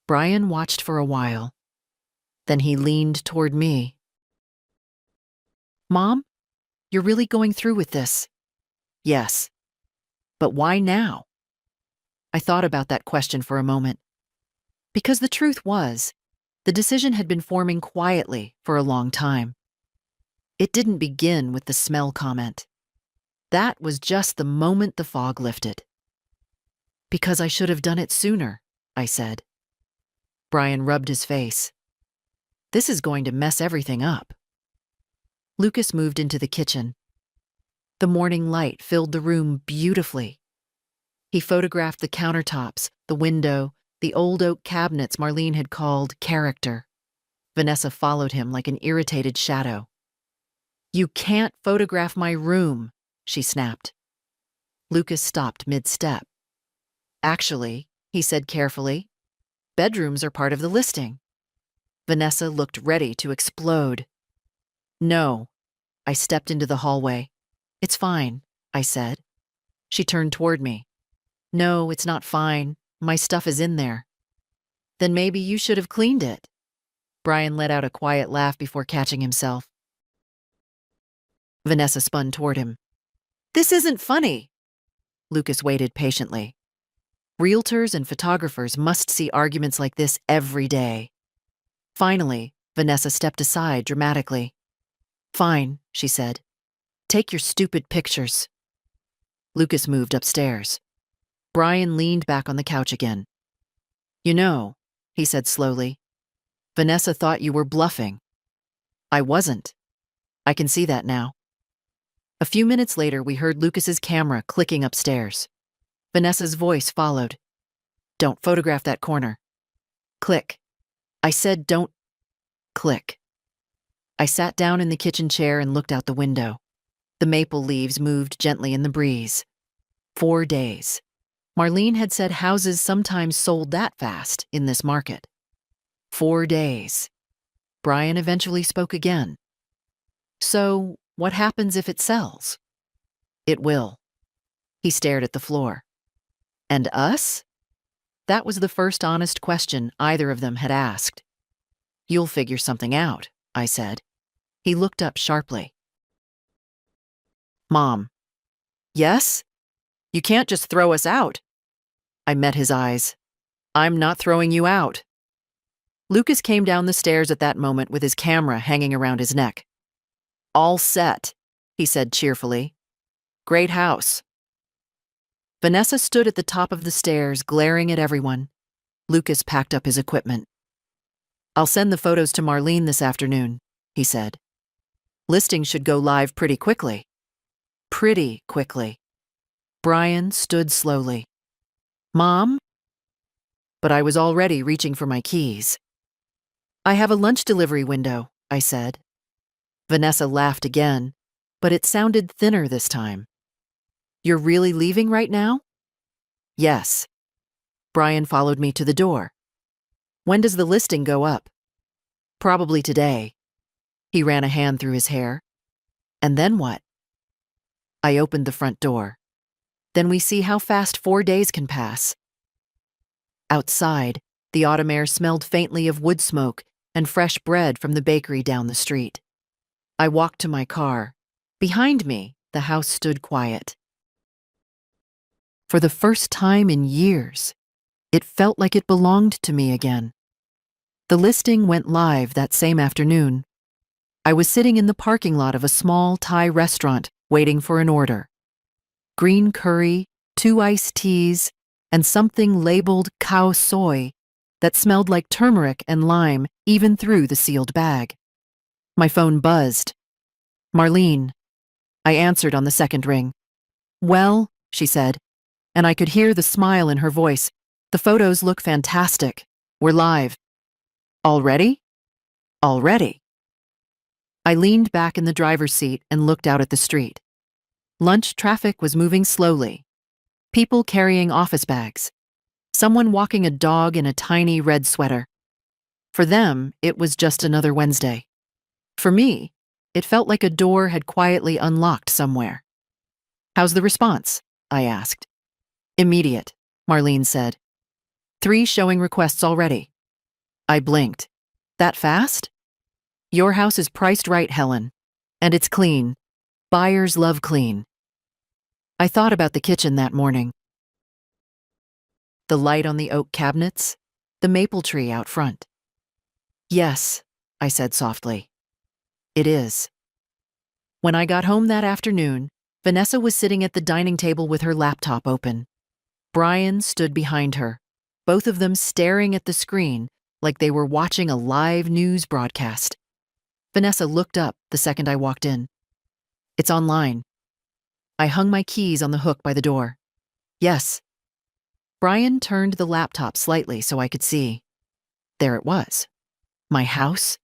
S1: Brian watched for a while. Then he leaned toward me. "Mom, you're really going through with this?" "Yes." "But why now?" I thought about that question for a moment. Because the truth was, the decision had been forming quietly for a long time. It didn't begin with the smell comment. That was just the moment the fog lifted. "Because I should have done it sooner," I said. Brian rubbed his face. "This is going to mess everything up." Lucas moved into the kitchen. The morning light filled the room beautifully. He photographed the countertops, the window, the old oak cabinets Marlene had called character. Vanessa followed him like an irritated shadow. "You can't photograph my room," she snapped. Lucas stopped mid-step. "Actually," he said carefully, "bedrooms are part of the listing." Vanessa looked ready to explode. "No." I stepped into the hallway. "It's fine," I said. She turned toward me. "No, it's not fine. My stuff is in there." "Then maybe you should have cleaned it." Brian let out a quiet laugh before catching himself. Vanessa spun toward him. "This isn't funny." Lucas waited patiently. Realtors and photographers must see arguments like this every day. Finally, Vanessa stepped aside dramatically. "Fine," she said. "Take your stupid pictures." Lucas moved upstairs. Brian leaned back on the couch again. "You know," he said slowly, "Vanessa thought you were bluffing." "I wasn't. I can see that now." A few minutes later, we heard Lucas's camera clicking upstairs. Vanessa's voice followed. "Don't photograph that corner." Click. I said don't. Click. I sat down in the kitchen chair and looked out the window. The maple leaves moved gently in the breeze. 4 days. Marlene had said houses sometimes sold that fast in this market. 4 days. Brian eventually spoke again. "So, what happens if it sells?" It will. He stared at the floor. And us? That was the first honest question either of them had asked. You'll figure something out, I said. He looked up sharply. Mom. Yes? You can't just throw us out. I met his eyes. I'm not throwing you out. Lucas came down the stairs at that moment with his camera hanging around his neck. All set, he said cheerfully. Great house. Vanessa stood at the top of the stairs, glaring at everyone. Lucas packed up his equipment. I'll send the photos to Marlene this afternoon, he said. Listing should go live pretty quickly. Pretty quickly. Brian stood slowly. Mom? But I was already reaching for my keys. I have a lunch delivery window, I said. Vanessa laughed again, but it sounded thinner this time. You're really leaving right now? Yes. Brian followed me to the door. When does the listing go up? Probably today. He ran a hand through his hair. And then what? I opened the front door. Then we see how fast 4 days can pass. Outside, the autumn air smelled faintly of wood smoke and fresh bread from the bakery down the street. I walked to my car. Behind me, the house stood quiet. For the first time in years, it felt like it belonged to me again. The listing went live that same afternoon. I was sitting in the parking lot of a small Thai restaurant waiting for an order. Green curry, 2 iced teas, and something labeled khao soi that smelled like turmeric and lime even through the sealed bag. My phone buzzed. Marlene. I answered on the second ring. Well, she said, and I could hear the smile in her voice. The photos look fantastic. We're live. Already? Already. I leaned back in the driver's seat and looked out at the street. Lunch traffic was moving slowly. People carrying office bags. Someone walking a dog in a tiny red sweater. For them, it was just another Wednesday. For me, it felt like a door had quietly unlocked somewhere. How's the response? I asked. Immediate, Marlene said. 3 showing requests already. I blinked. That fast? Your house is priced right, Helen. And it's clean. Buyers love clean. I thought about the kitchen that morning. The light on the oak cabinets, the maple tree out front. Yes, I said softly. It is. When I got home that afternoon, Vanessa was sitting at the dining table with her laptop open. Brian stood behind her, both of them staring at the screen like they were watching a live news broadcast. Vanessa looked up the second I walked in. It's online. I hung my keys on the hook by the door. Yes. Brian turned the laptop slightly so I could see. There it was. My house,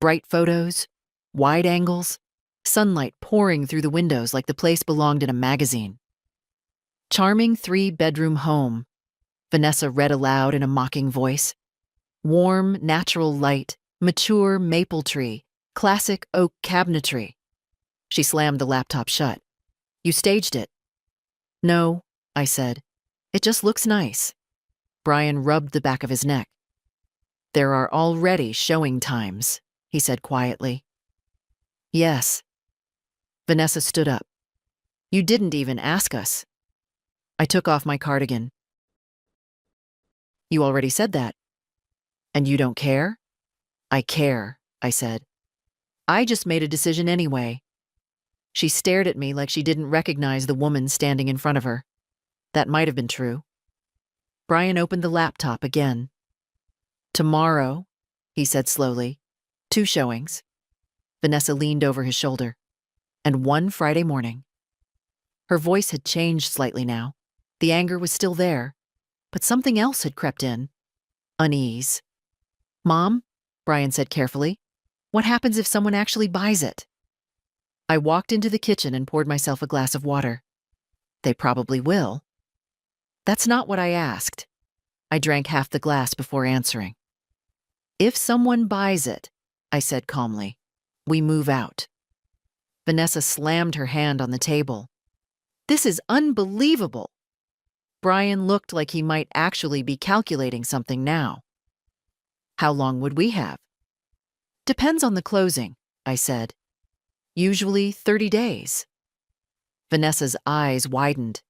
S1: bright photos, wide angles, sunlight pouring through the windows like the place belonged in a magazine. Charming 3-bedroom home, Vanessa read aloud in a mocking voice. Warm, natural light, mature maple tree, classic oak cabinetry. She slammed the laptop shut. You staged it. No, I said. It just looks nice. Brian rubbed the back of his neck. There are already showing times, he said quietly. Yes. Vanessa stood up. You didn't even ask us. I took off my cardigan. You already said that. And you don't care? I care, I said. I just made a decision anyway. She stared at me like she didn't recognize the woman standing in front of her. That might have been true. Brian opened the laptop again. Tomorrow, he said slowly, 2 showings. Vanessa leaned over his shoulder. And 1 Friday morning. Her voice had changed slightly now. The anger was still there, but something else had crept in. Unease. Mom, Brian said carefully, what happens if someone actually buys it? I walked into the kitchen and poured myself a glass of water. They probably will. That's not what I asked. I drank half the glass before answering. If someone buys it, I said calmly, we move out. Vanessa slammed her hand on the table. This is unbelievable. Brian looked like he might actually be calculating something now. How long would we have? Depends on the closing, I said. Usually 30 days. Vanessa's eyes widened.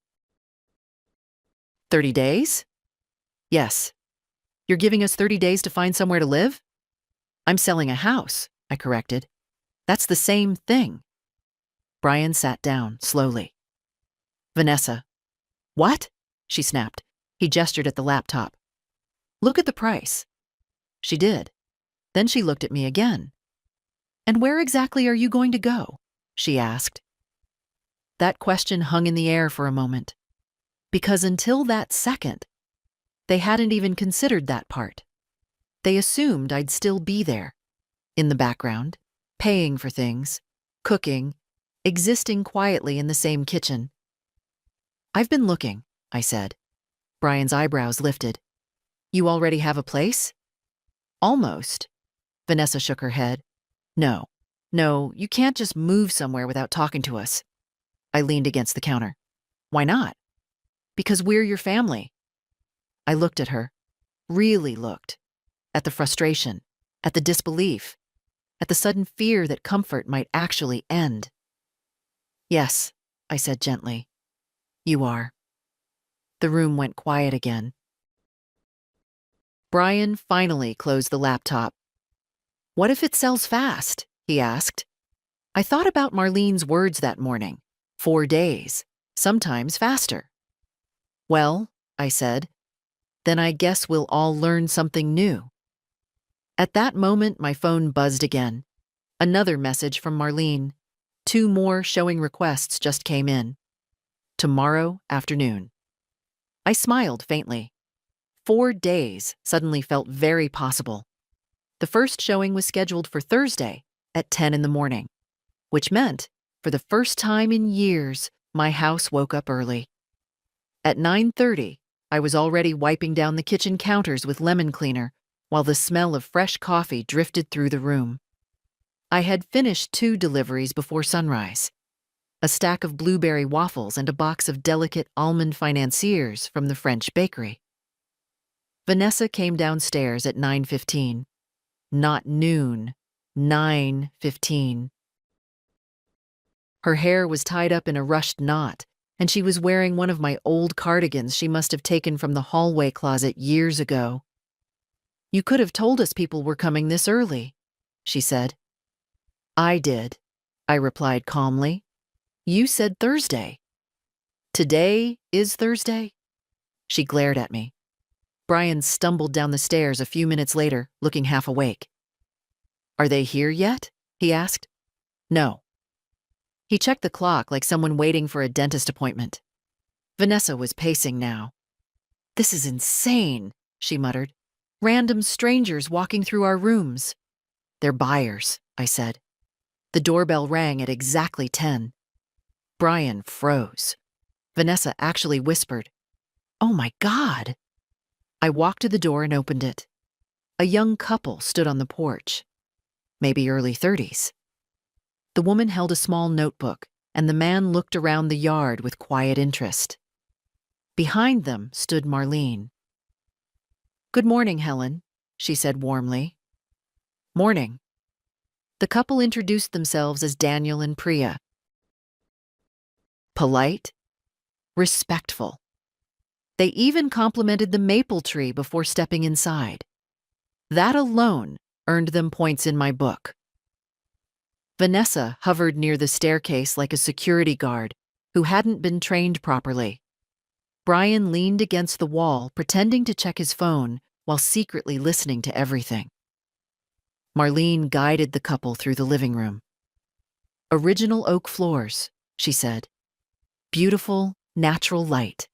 S1: 30 days? Yes. You're giving us 30 days to find somewhere to live? I'm selling a house, I corrected. That's the same thing. Brian sat down slowly. Vanessa. What? She snapped. He gestured at the laptop. Look at the price. She did. Then she looked at me again. And where exactly are you going to go? She asked. That question hung in the air for a moment. Because until that second, they hadn't even considered that part. They assumed I'd still be there, in the background, paying for things, cooking, existing quietly in the same kitchen. I've been looking, I said. Brian's eyebrows lifted. You already have a place? Almost. Vanessa shook her head. No, you can't just move somewhere without talking to us. I leaned against the counter. Why not? Because we're your family. I looked at her, really looked, at the frustration, at the disbelief, at the sudden fear that comfort might actually end. Yes, I said gently. You are. The room went quiet again. Brian finally closed the laptop. What if it sells fast? He asked. I thought about Marlene's words that morning. 4 days, sometimes faster. Well, I said, then I guess we'll all learn something new. At that moment, my phone buzzed again. Another message from Marlene. 2 more showing requests just came in. Tomorrow afternoon. I smiled faintly. 4 days suddenly felt very possible. The first showing was scheduled for Thursday at 10 in the morning, which meant, for the first time in years, my house woke up early. At 9:30, I was already wiping down the kitchen counters with lemon cleaner while the smell of fresh coffee drifted through the room. I had finished 2 deliveries before sunrise. A stack of blueberry waffles and a box of delicate almond financiers from the French bakery. Vanessa came downstairs at 9:15. Not noon, 9:15. Her hair was tied up in a rushed knot, and she was wearing one of my old cardigans she must have taken from the hallway closet years ago. You could have told us people were coming this early, she said. I did, I replied calmly. You said Thursday. Today is Thursday? She glared at me. Brian stumbled down the stairs a few minutes later, looking half awake. Are they here yet? He asked. No. He checked the clock like someone waiting for a dentist appointment. Vanessa was pacing now. This is insane, she muttered. Random strangers walking through our rooms. They're buyers, I said. The doorbell rang at exactly 10. Brian froze. Vanessa actually whispered, Oh my God. I walked to the door and opened it. A young couple stood on the porch. Maybe early 30s. The woman held a small notebook, and the man looked around the yard with quiet interest. Behind them stood Marlene. Good morning, Helen, she said warmly. Morning. The couple introduced themselves as Daniel and Priya. Polite, respectful. They even complimented the maple tree before stepping inside. That alone earned them points in my book. Vanessa hovered near the staircase like a security guard who hadn't been trained properly. Brian leaned against the wall, pretending to check his phone while secretly listening to everything. Marlene guided the couple through the living room. Original oak floors, she said. Beautiful, natural light.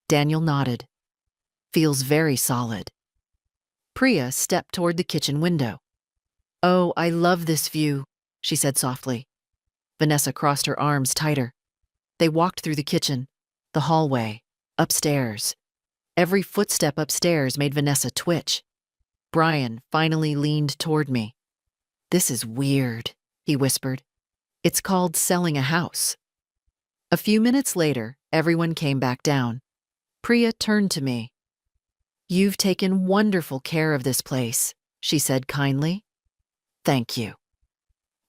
S1: Daniel nodded. Feels very solid. Priya stepped toward the kitchen window. Oh, I love this view, she said softly. Vanessa crossed her arms tighter. They walked through the kitchen, the hallway, upstairs. Every footstep upstairs made Vanessa twitch. Brian finally leaned toward me. This is weird, he whispered. It's called selling a house. A few minutes later, everyone came back down. Priya turned to me. "You've taken wonderful care of this place," she said kindly. "Thank you."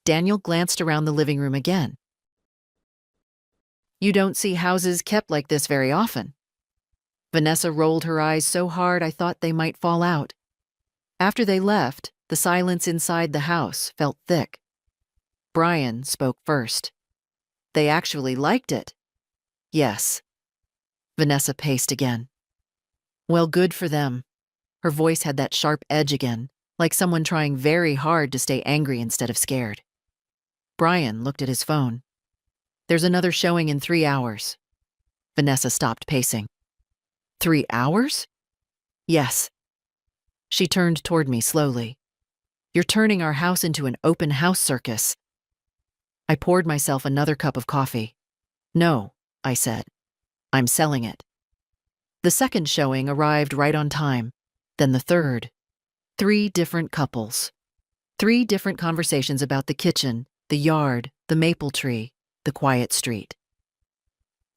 S1: Daniel glanced around the living room again. "You don't see houses kept like this very often." Vanessa rolled her eyes so hard I thought they might fall out. After they left, the silence inside the house felt thick. Brian spoke first. "They actually liked it." "Yes." Vanessa paced again. "Well, good for them." Her voice had that sharp edge again, like someone trying very hard to stay angry instead of scared. Brian looked at his phone. "There's another showing in 3 hours." Vanessa stopped pacing. 3 hours? "Yes." She turned toward me slowly. "You're turning our house into an open house circus." I poured myself another cup of coffee. "No," I said. "I'm selling it." The second showing arrived right on time. Then the third. 3 different couples. 3 different conversations about the kitchen, the yard, the maple tree, the quiet street.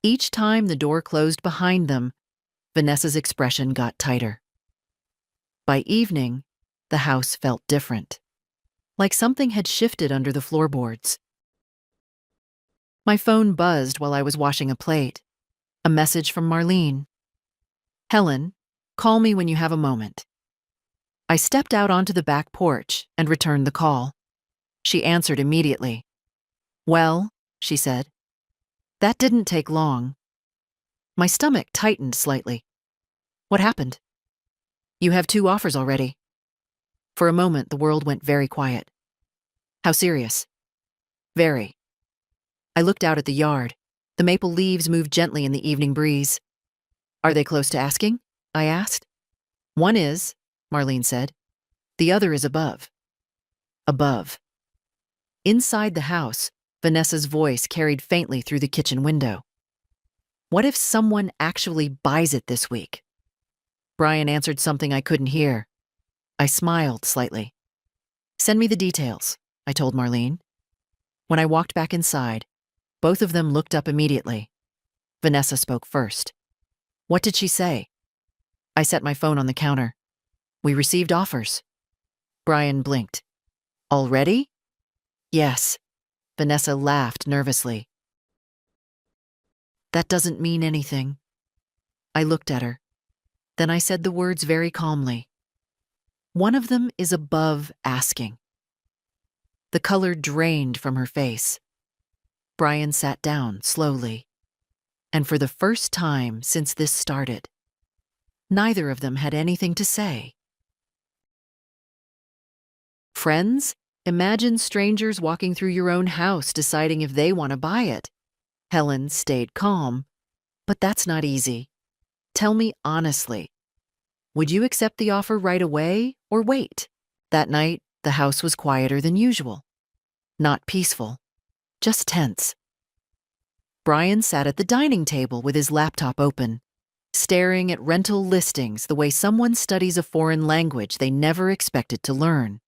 S1: Each time the door closed behind them, Vanessa's expression got tighter. By evening, the house felt different, like something had shifted under the floorboards. My phone buzzed while I was washing a plate. A message from Marlene. "Helen, call me when you have a moment." I stepped out onto the back porch and returned the call. She answered immediately. "Well," she said. That didn't take long. My stomach tightened slightly. "What happened?" "You have 2 offers already." For a moment, the world went very quiet. "How serious?" "Very." I looked out at the yard. The maple leaves moved gently in the evening breeze. "Are they close to asking?" I asked. "One is," Marlene said. "The other is above." Above. Inside the house, Vanessa's voice carried faintly through the kitchen window. "What if someone actually buys it this week?" Brian answered something I couldn't hear. I smiled slightly. "Send me the details," I told Marlene. When I walked back inside, both of them looked up immediately. Vanessa spoke first. "What did she say?" I set my phone on the counter. "We received offers." Brian blinked. "Already?" "Yes." Vanessa laughed nervously. "That doesn't mean anything." I looked at her. Then I said the words very calmly. "One of them is above asking." The color drained from her face. Brian sat down slowly. And for the first time since this started, neither of them had anything to say. Friends, imagine strangers walking through your own house deciding if they want to buy it. Helen stayed calm. "But that's not easy. Tell me honestly, would you accept the offer right away or wait?" That night, the house was quieter than usual. Not peaceful, just tense. Brian sat at the dining table with his laptop open, staring at rental listings the way someone studies a foreign language they never expected to learn.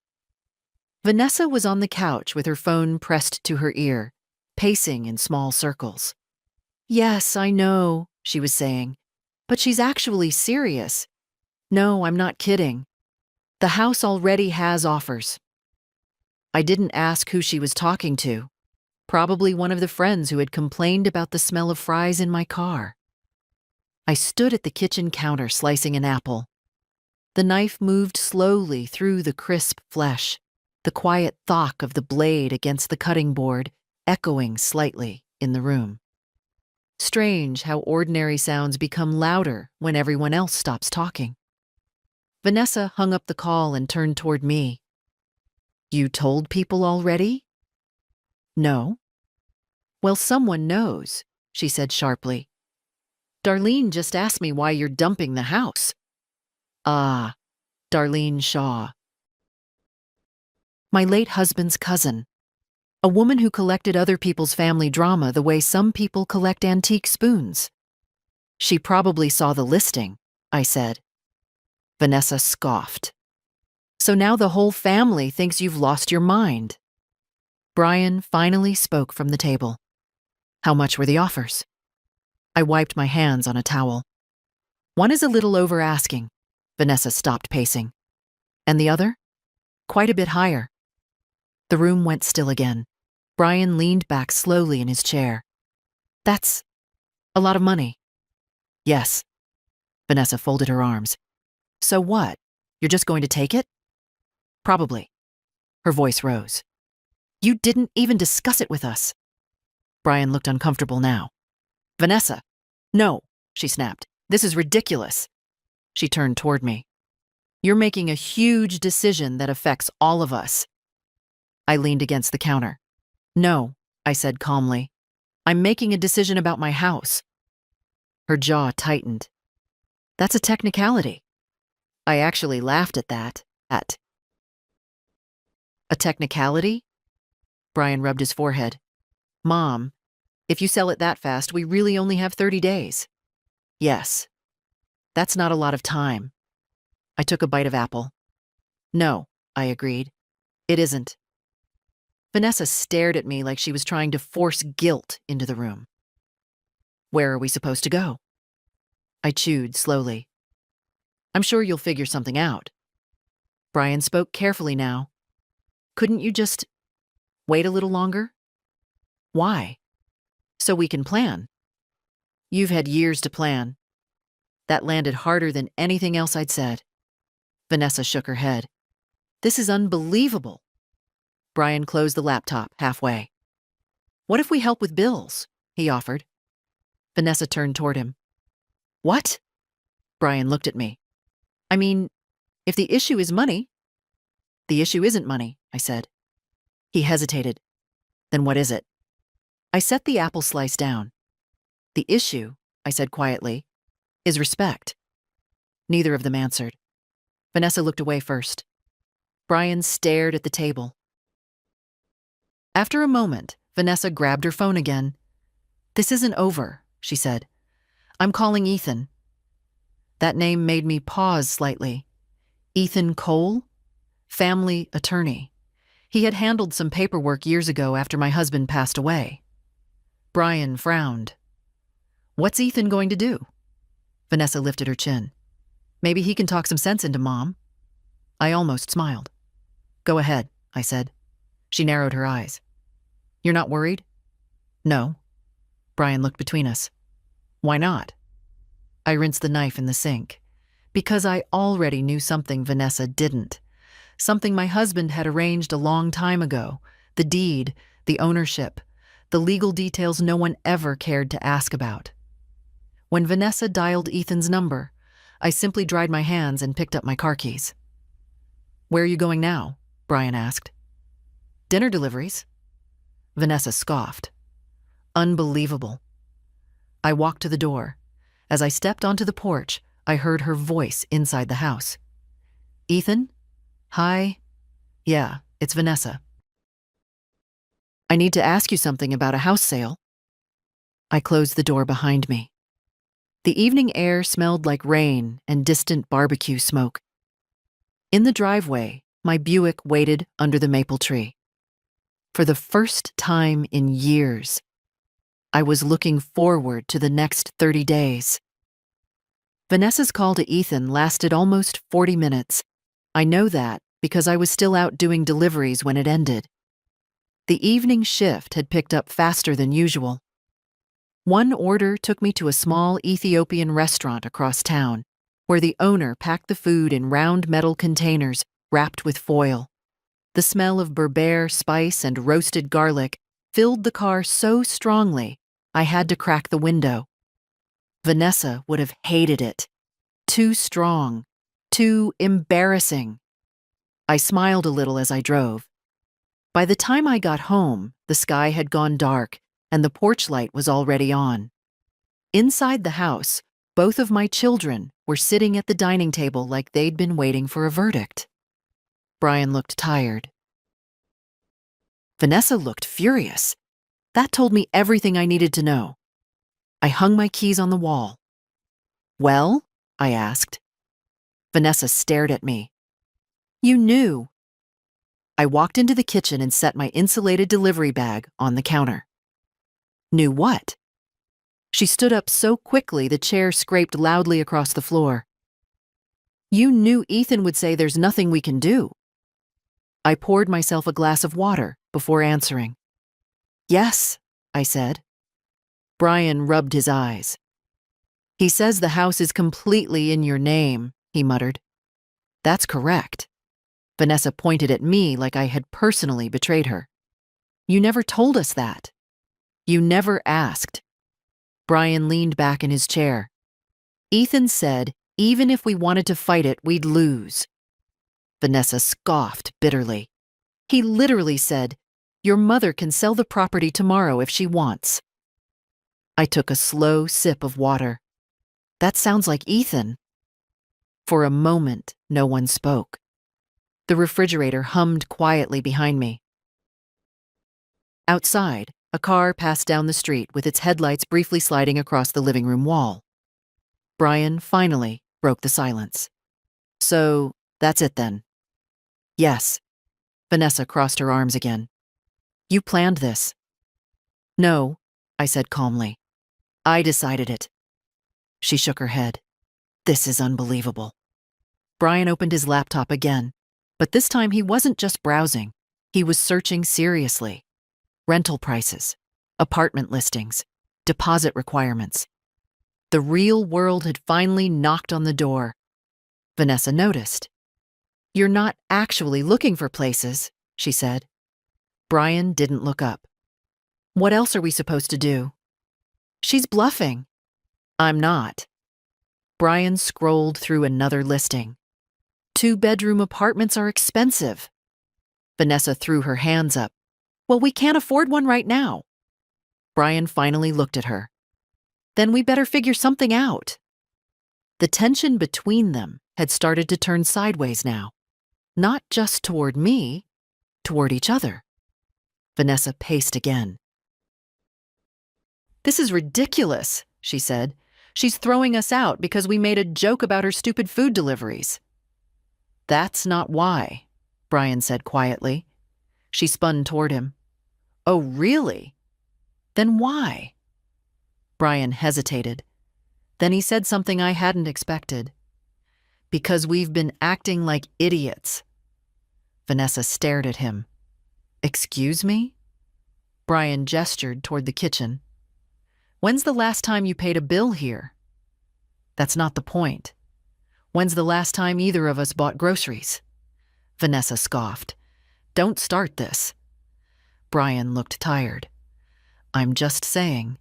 S1: Vanessa was on the couch with her phone pressed to her ear, pacing in small circles. "Yes, I know," she was saying, "but she's actually serious. No, I'm not kidding. The house already has offers." I didn't ask who she was talking to. Probably one of the friends who had complained about the smell of fries in my car. I stood at the kitchen counter slicing an apple. The knife moved slowly through the crisp flesh, the quiet thock of the blade against the cutting board echoing slightly in the room. Strange how ordinary sounds become louder when everyone else stops talking. Vanessa hung up the call and turned toward me. "You told people already?" "No." "Well, someone knows," she said sharply. "Darlene just asked me why you're dumping the house." "Ah, Darlene Shaw." My late husband's cousin. A woman who collected other people's family drama the way some people collect antique spoons. "She probably saw the listing," I said. Vanessa scoffed. "So now the whole family thinks you've lost your mind." Brian finally spoke from the table. How much were the offers? I wiped my hands on a towel. One is a little over asking. Vanessa stopped pacing. And the other? Quite a bit higher. The room went still again. Brian leaned back slowly in his chair. That's a lot of money. Yes. Vanessa folded her arms. So what? You're just going to take it? Probably. Her voice rose. You didn't even discuss it with us. Brian looked uncomfortable now. Vanessa. No, she snapped. This is ridiculous. She turned toward me. You're making a huge decision that affects all of us. I leaned against the counter. No, I said calmly. I'm making a decision about my house. Her jaw tightened. That's a technicality. I actually laughed at that. At a technicality? Brian rubbed his forehead. Mom, if you sell it that fast, we really only have 30 days. Yes. That's not a lot of time. I took a bite of apple. No, I agreed. It isn't. Vanessa stared at me like she was trying to force guilt into the room. Where are we supposed to go? I chewed slowly. I'm sure you'll figure something out. Brian spoke carefully now. Couldn't you just wait a little longer? Why? So we can plan. You've had years to plan. That landed harder than anything else I'd said. Vanessa shook her head. This is unbelievable. Brian closed the laptop halfway. What if we help with bills? He offered. Vanessa turned toward him. What? Brian looked at me. I mean, if the issue is money. The issue isn't money, I said. He hesitated. Then what is it? I set the apple slice down. The issue, I said quietly, is respect. Neither of them answered. Vanessa looked away first. Brian stared at the table. After a moment, Vanessa grabbed her phone again. This isn't over, she said. I'm calling Ethan. That name made me pause slightly. Ethan Cole? Family attorney. He had handled some paperwork years ago after my husband passed away. Brian frowned. What's Ethan going to do? Vanessa lifted her chin. Maybe he can talk some sense into Mom. I almost smiled. Go ahead, I said. She narrowed her eyes. You're not worried? No. Brian looked between us. Why not? I rinsed the knife in the sink. Because I already knew something Vanessa didn't. Something my husband had arranged a long time ago. The deed, the ownership, the legal details no one ever cared to ask about. When Vanessa dialed Ethan's number, I simply dried my hands and picked up my car keys. Where are you going now? Brian asked. Dinner deliveries. Vanessa scoffed. Unbelievable. I walked to the door. As I stepped onto the porch, I heard her voice inside the house. Ethan? Hi. Yeah, it's Vanessa. I need to ask you something about a house sale. I closed the door behind me. The evening air smelled like rain and distant barbecue smoke. In the driveway, my Buick waited under the maple tree. For the first time in years, I was looking forward to the next 30 days. Vanessa's call to Ethan lasted almost 40 minutes. I know that because I was still out doing deliveries when it ended. The evening shift had picked up faster than usual. One order took me to a small Ethiopian restaurant across town, where the owner packed the food in round metal containers wrapped with foil. The smell of Berber spice and roasted garlic filled the car so strongly I had to crack the window. Vanessa would have hated it. Too strong. Too embarrassing. I smiled a little as I drove. By the time I got home, the sky had gone dark and the porch light was already on. Inside the house, both of my children were sitting at the dining table like they'd been waiting for a verdict. Brian looked tired. Vanessa looked furious. That told me everything I needed to know. I hung my keys on the wall. Well? I asked. Vanessa stared at me. You knew. I walked into the kitchen and set my insulated delivery bag on the counter. Knew what? She stood up so quickly the chair scraped loudly across the floor. You knew Ethan would say there's nothing we can do. I poured myself a glass of water before answering. Yes, I said. Brian rubbed his eyes. He says the house is completely in your name, he muttered. That's correct. Vanessa pointed at me like I had personally betrayed her. You never told us that. You never asked. Brian leaned back in his chair. Ethan said even if we wanted to fight it, we'd lose. Vanessa scoffed bitterly. He literally said, your mother can sell the property tomorrow if she wants. I took a slow sip of water. That sounds like Ethan. For a moment, no one spoke. The refrigerator hummed quietly behind me. Outside, a car passed down the street with its headlights briefly sliding across the living room wall. Brian finally broke the silence. So, that's it then. Yes. Vanessa crossed her arms again. You planned this. No, I said calmly. I decided it. She shook her head. This is unbelievable. Brian opened his laptop again, but this time he wasn't just browsing. He was searching seriously. Rental prices, apartment listings, deposit requirements. The real world had finally knocked on the door. Vanessa noticed. You're not actually looking for places, she said. Brian didn't look up. What else are we supposed to do? She's bluffing. I'm not. Brian scrolled through another listing. 2-bedroom apartments are expensive. Vanessa threw her hands up. Well, we can't afford one right now. Brian finally looked at her. Then we better figure something out. The tension between them had started to turn sideways now. Not just toward me, toward each other. Vanessa paced again. This is ridiculous, she said. She's throwing us out because we made a joke about her stupid food deliveries. That's not why, Brian said quietly. She spun toward him. Oh, really? Then why? Brian hesitated. Then he said something I hadn't expected. Because we've been acting like idiots. Vanessa stared at him. Excuse me? Brian gestured toward the kitchen. When's the last time you paid a bill here? That's not the point. When's the last time either of us bought groceries? Vanessa scoffed. Don't start this. Brian looked tired. I'm just saying,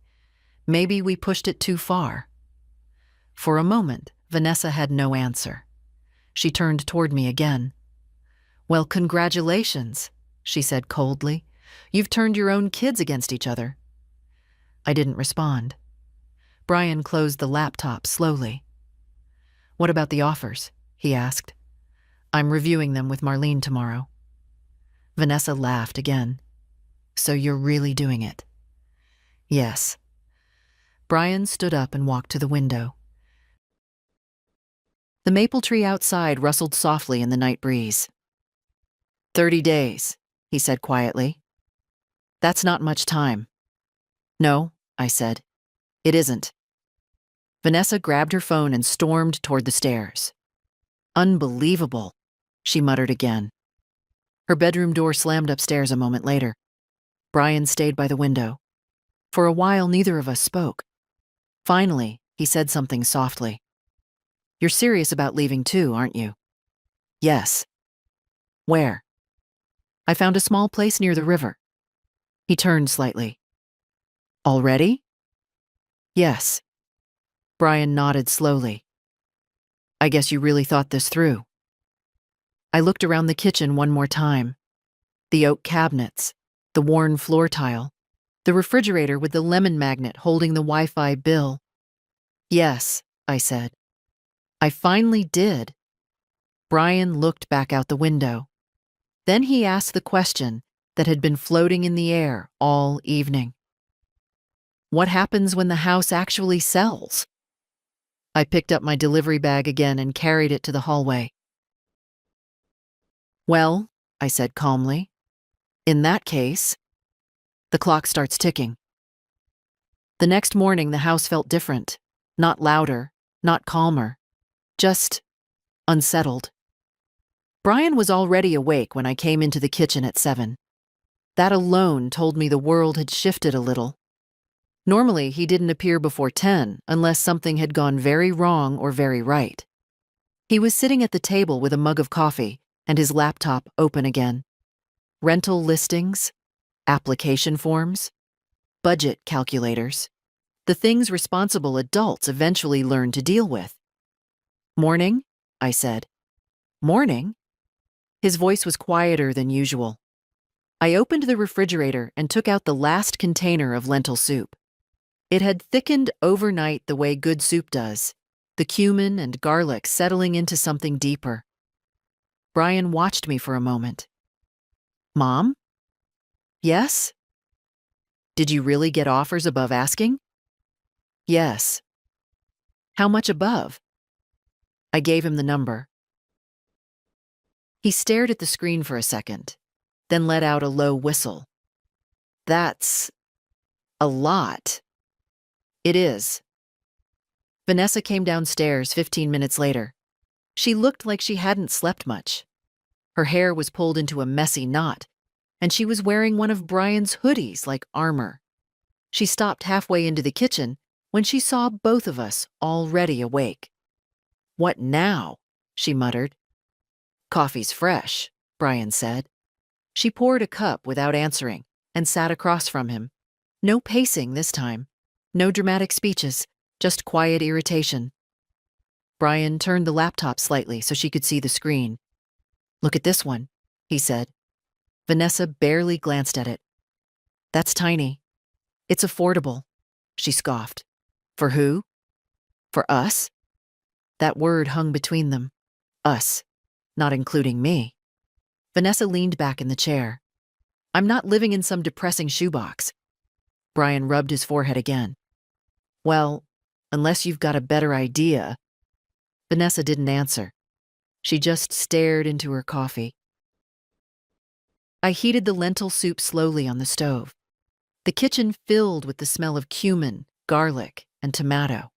S1: maybe we pushed it too far. For a moment, Vanessa had no answer. She turned toward me again. Well, congratulations, she said coldly. You've turned your own kids against each other. I didn't respond. Brian closed the laptop slowly. What about the offers? He asked. I'm reviewing them with Marlene tomorrow. Vanessa laughed again. So you're really doing it? Yes. Brian stood up and walked to the window. The maple tree outside rustled softly in the night breeze. 30 days, he said quietly. That's not much time. No, I said. It isn't. Vanessa grabbed her phone and stormed toward the stairs. Unbelievable, she muttered again. Her bedroom door slammed upstairs a moment later. Brian stayed by the window. For a while, neither of us spoke. Finally, he said something softly. You're serious about leaving too, aren't you? Yes. Where? I found a small place near the river. He turned slightly. Already? Yes. Brian nodded slowly. I guess you really thought this through. I looked around the kitchen one more time. The oak cabinets, the worn floor tile, the refrigerator with the lemon magnet holding the Wi-Fi bill. Yes, I said. I finally did. Brian looked back out the window. Then he asked the question that had been floating in the air all evening. What happens when the house actually sells? I picked up my delivery bag again and carried it to the hallway. Well, I said calmly, in that case, the clock starts ticking. The next morning, the house felt different. Not louder, not calmer, just unsettled. Brian was already awake when I came into the kitchen at 7. That alone told me the world had shifted a little. Normally, he didn't appear before 10 unless something had gone very wrong or very right. He was sitting at the table with a mug of coffee and his laptop open again. Rental listings, application forms, budget calculators, the things responsible adults eventually learn to deal with. "Morning?" I said. "Morning?" His voice was quieter than usual. I opened the refrigerator and took out the last container of lentil soup. It had thickened overnight the way good soup does, the cumin and garlic settling into something deeper. Brian watched me for a moment. "Mom?" "Yes?" "Did you really get offers above asking?" "Yes." "How much above?" I gave him the number. He stared at the screen for a second, then let out a low whistle. "That's a lot." "It is." Vanessa came downstairs 15 minutes later. She looked like she hadn't slept much. Her hair was pulled into a messy knot, and she was wearing one of Brian's hoodies like armor. She stopped halfway into the kitchen when she saw both of us already awake. "What now?" she muttered. "Coffee's fresh," Brian said. She poured a cup without answering and sat across from him. No pacing this time. No dramatic speeches, just quiet irritation. Brian turned the laptop slightly so she could see the screen. "Look at this one," he said. Vanessa barely glanced at it. "That's tiny. It's affordable," she scoffed. "For who?" "For us?" That word hung between them. Us, not including me. Vanessa leaned back in the chair. "I'm not living in some depressing shoebox." Brian rubbed his forehead again. "Well, unless you've got a better idea." Vanessa didn't answer. She just stared into her coffee. I heated the lentil soup slowly on the stove. The kitchen filled with the smell of cumin, garlic, and tomato.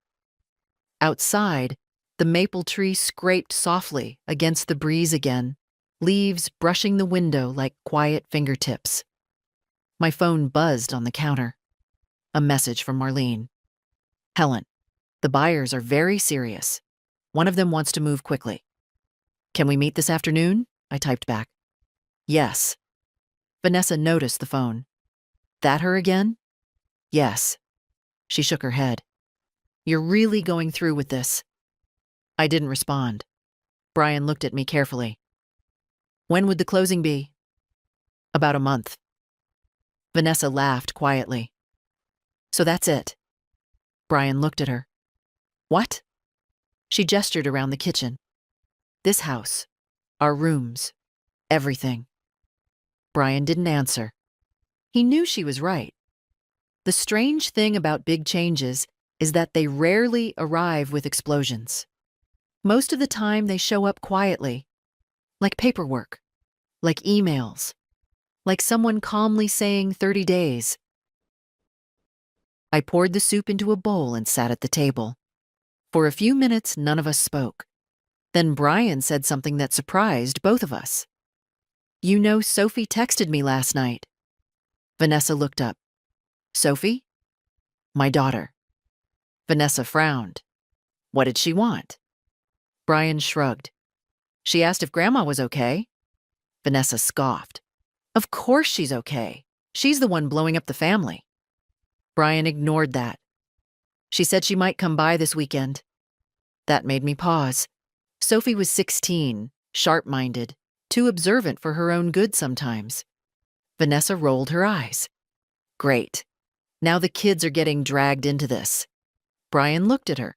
S1: Outside, the maple tree scraped softly against the breeze again, leaves brushing the window like quiet fingertips. My phone buzzed on the counter. A message from Marlene. "Helen, the buyers are very serious. One of them wants to move quickly." "Can we meet this afternoon?" I typed back. "Yes." Vanessa noticed the phone. "That her again?" "Yes." She shook her head. "You're really going through with this?" I didn't respond. Brian looked at me carefully. "When would the closing be?" "About a month." Vanessa laughed quietly. "So that's it." Brian looked at her. "What?" She gestured around the kitchen. "This house. Our rooms. Everything." Brian didn't answer. He knew she was right. The strange thing about big changes is that they rarely arrive with explosions. Most of the time, they show up quietly, like paperwork, like emails, like someone calmly saying 30 days. I poured the soup into a bowl and sat at the table. For a few minutes, none of us spoke. Then Brian said something that surprised both of us. "You know, Sophie texted me last night." Vanessa looked up. "Sophie?" "My daughter." Vanessa frowned. "What did she want?" Brian shrugged. "She asked if Grandma was okay." Vanessa scoffed. "Of course she's okay. She's the one blowing up the family." Brian ignored that. "She said she might come by this weekend." That made me pause. Sophie was 16, sharp-minded, too observant for her own good sometimes. Vanessa rolled her eyes. "Great. Now the kids are getting dragged into this." Brian looked at her.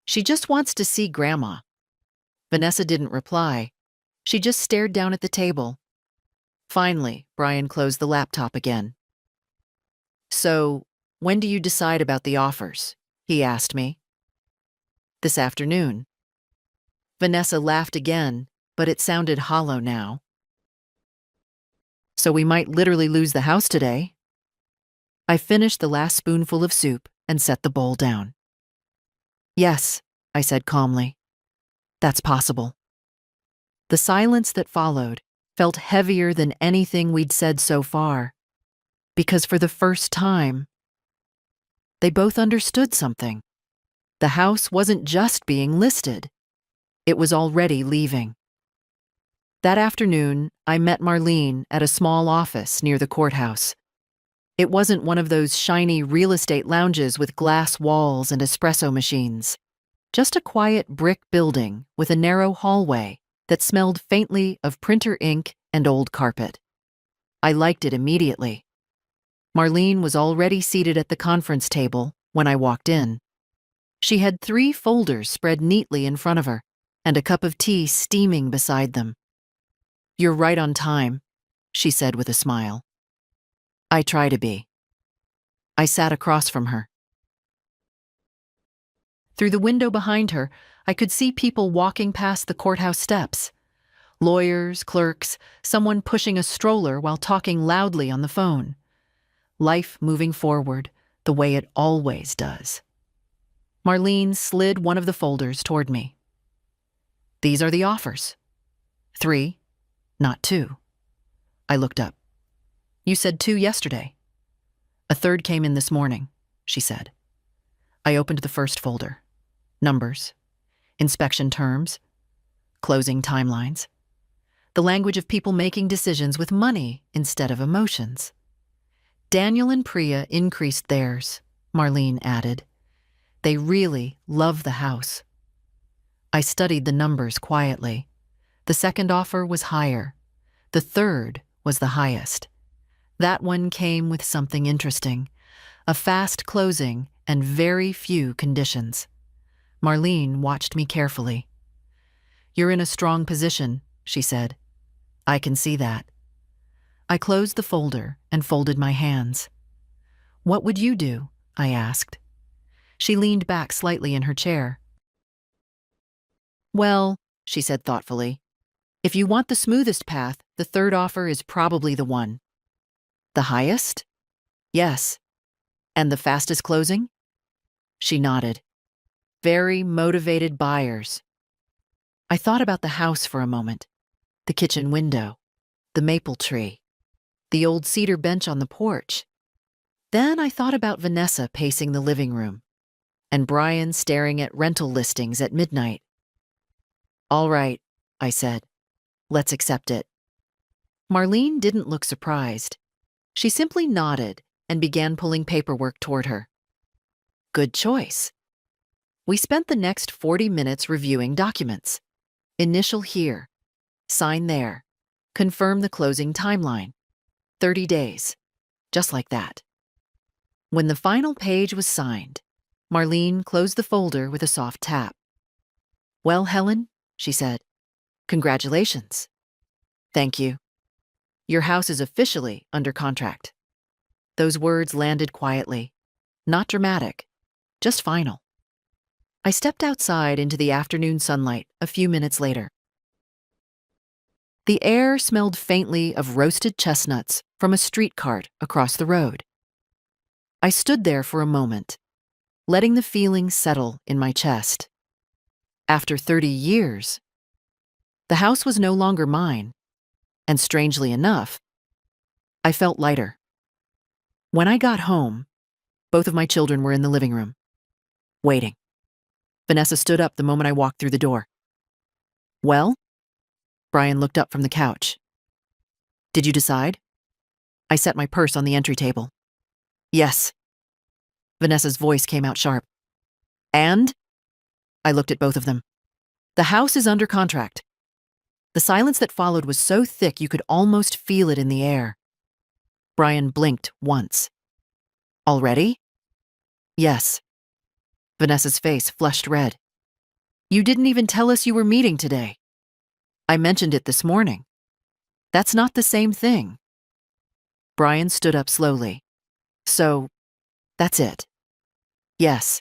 S1: "She just wants to see Grandma." Vanessa didn't reply. She just stared down at the table. Finally, Brian closed the laptop again. "So, when do you decide about the offers?" he asked me. "This afternoon." Vanessa laughed again, but it sounded hollow now. "So we might literally lose the house today." I finished the last spoonful of soup and set the bowl down. Yes, I said calmly. That's possible. The silence that followed felt heavier than anything we'd said so far, because for the first time, they both understood something. The house wasn't just being listed. It was already leaving. That afternoon, I met Marlene at a small office near the courthouse. It wasn't one of those shiny real estate lounges with glass walls and espresso machines. Just a quiet brick building with a narrow hallway that smelled faintly of printer ink and old carpet. I liked it immediately. Marlene was already seated at the conference table when I walked in. She had 3 folders spread neatly in front of her and a cup of tea steaming beside them. "You're right on time," she said with a smile. "I try to be." I sat across from her. Through the window behind her, I could see people walking past the courthouse steps. Lawyers, clerks, someone pushing a stroller while talking loudly on the phone. Life moving forward the way it always does. Marlene slid one of the folders toward me. "These are the offers. 3, not 2. I looked up. "You said 2 yesterday." "A third came in this morning," she said. I opened the first folder. Numbers, inspection terms, closing timelines. The language of people making decisions with money instead of emotions. "Daniel and Priya increased theirs," Marlene added. "They really love the house." I studied the numbers quietly. The second offer was higher. The third was the highest. That one came with something interesting, a fast closing and very few conditions. Marlene watched me carefully. "You're in a strong position," she said. "I can see that." I closed the folder and folded my hands. "What would you do?" I asked. She leaned back slightly in her chair. "Well," she said thoughtfully, "if you want the smoothest path, the third offer is probably the one." "The highest?" "Yes." "And the fastest closing?" She nodded. "Very motivated buyers." I thought about the house for a moment. The kitchen window, the maple tree, the old cedar bench on the porch. Then I thought about Vanessa pacing the living room, and Brian staring at rental listings at midnight. "All right," I said. "Let's accept it." Marlene didn't look surprised. She simply nodded and began pulling paperwork toward her. Good choice. We spent the next 40 minutes reviewing documents. Initial here, sign there, confirm the closing timeline. 30 days, just like that. When the final page was signed, Marlene closed the folder with a soft tap. "Well, Helen," she said, "congratulations." "Thank you. Your house is officially under contract." Those words landed quietly, not dramatic, just final. I stepped outside into the afternoon sunlight a few minutes later. The air smelled faintly of roasted chestnuts from a street cart across the road. I stood there for a moment, letting the feeling settle in my chest. After 30 years, the house was no longer mine, and strangely enough, I felt lighter. When I got home, both of my children were in the living room, waiting. Vanessa stood up the moment I walked through the door. "Well?" Brian looked up from the couch. "Did you decide?" I set my purse on the entry table. "Yes." Vanessa's voice came out sharp. "And?" I looked at both of them. "The house is under contract." The silence that followed was so thick you could almost feel it in the air. Brian blinked once. "Already?" "Yes." Vanessa's face flushed red. "You didn't even tell us you were meeting today." "I mentioned it this morning." "That's not the same thing." Brian stood up slowly. "So, that's it." "Yes."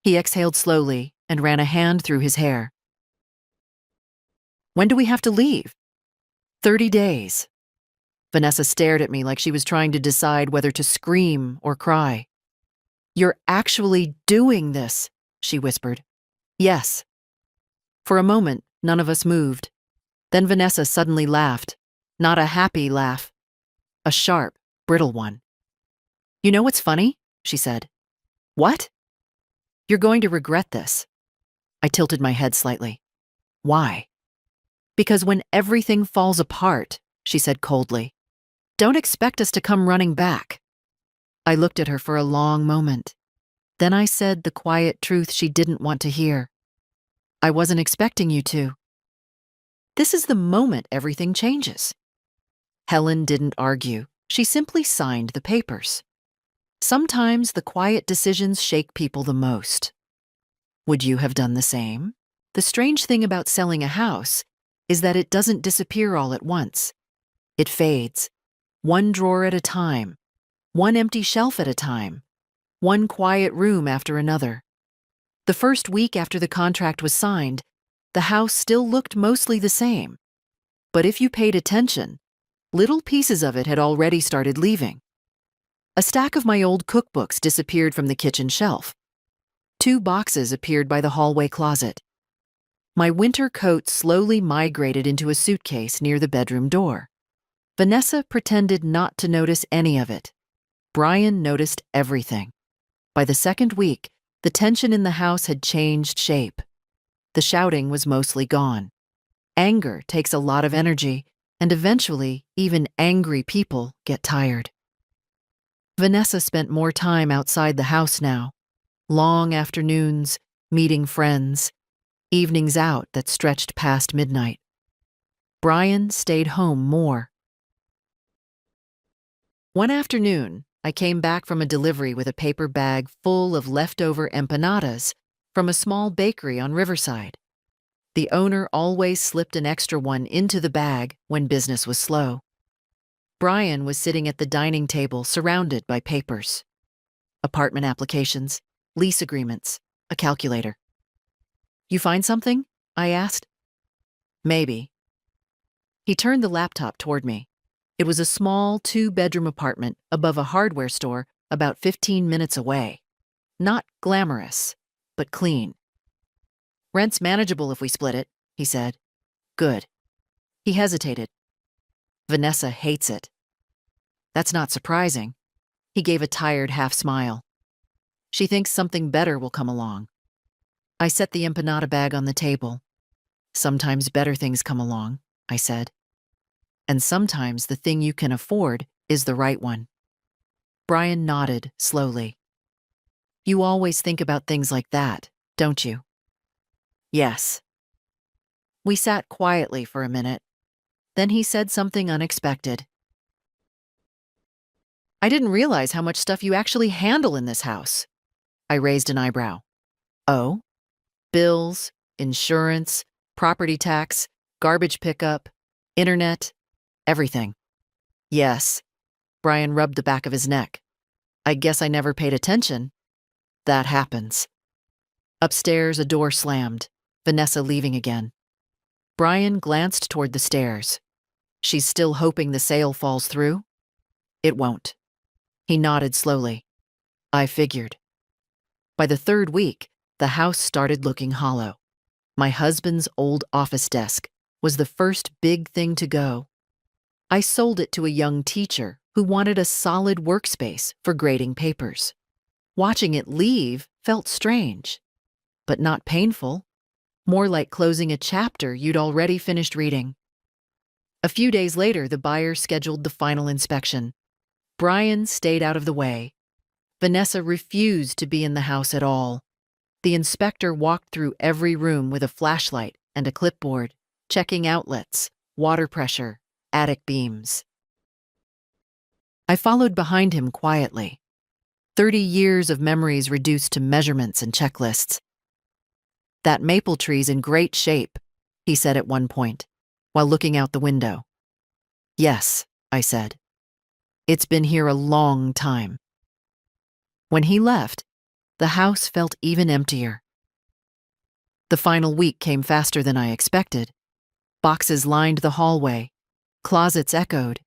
S1: He exhaled slowly and ran a hand through his hair. "When do we have to leave?" 30 days. Vanessa stared at me like she was trying to decide whether to scream or cry. "You're actually doing this," she whispered. "Yes." For a moment, none of us moved. Then Vanessa suddenly laughed. Not a happy laugh. A sharp, brittle one. "You know what's funny?" she said. "What?" "You're going to regret this." I tilted my head slightly. "Why?" "Because when everything falls apart," she said coldly, "don't expect us to come running back." I looked at her for a long moment. Then I said the quiet truth she didn't want to hear. "I wasn't expecting you to." This is the moment everything changes. Helen didn't argue. She simply signed the papers. Sometimes the quiet decisions shake people the most. Would you have done the same? The strange thing about selling a house is that it doesn't disappear all at once. It fades, one drawer at a time, one empty shelf at a time, one quiet room after another. The first week after the contract was signed, the house still looked mostly the same. But if you paid attention, little pieces of it had already started leaving. A stack of my old cookbooks disappeared from the kitchen shelf. 2 boxes appeared by the hallway closet. My winter coat slowly migrated into a suitcase near the bedroom door. Vanessa pretended not to notice any of it. Brian noticed everything. By the second week, the tension in the house had changed shape. The shouting was mostly gone. Anger takes a lot of energy, and eventually, even angry people get tired. Vanessa spent more time outside the house now. Long afternoons, meeting friends, evenings out that stretched past midnight. Brian stayed home more. One afternoon, I came back from a delivery with a paper bag full of leftover empanadas from a small bakery on Riverside. The owner always slipped an extra one into the bag when business was slow. Brian was sitting at the dining table surrounded by papers. Apartment applications, lease agreements, a calculator. "You find something?" I asked. "Maybe." He turned the laptop toward me. It was a small 2-bedroom apartment above a hardware store about 15 minutes away. Not glamorous, but clean. "Rent's manageable if we split it," he said. "Good." He hesitated. "Vanessa hates it." "That's not surprising." He gave a tired half smile. "She thinks something better will come along." I set the empanada bag on the table. "Sometimes better things come along," I said. "And sometimes the thing you can afford is the right one." Brian nodded slowly. "You always think about things like that, don't you?" "Yes." We sat quietly for a minute. Then he said something unexpected. "I didn't realize how much stuff you actually handle in this house." I raised an eyebrow. "Oh?" "Bills, insurance, property tax, garbage pickup, internet, everything." "Yes." Brian rubbed the back of his neck. "I guess I never paid attention." "That happens." Upstairs, a door slammed, Vanessa leaving again. Brian glanced toward the stairs. "She's still hoping the sale falls through?" "It won't." He nodded slowly. "I figured." By the 3rd week, the house started looking hollow. My husband's old office desk was the first big thing to go. I sold it to a young teacher who wanted a solid workspace for grading papers. Watching it leave felt strange, but not painful, more like closing a chapter you'd already finished reading. A few days later, the buyer scheduled the final inspection. Brian stayed out of the way. Vanessa refused to be in the house at all. The inspector walked through every room with a flashlight and a clipboard, checking outlets, water pressure, attic beams. I followed behind him quietly. 30 years of memories reduced to measurements and checklists. "That maple tree's in great shape," he said at one point, while looking out the window. "Yes," I said. "It's been here a long time." When he left, the house felt even emptier. The final week came faster than I expected. Boxes lined the hallway. Closets echoed.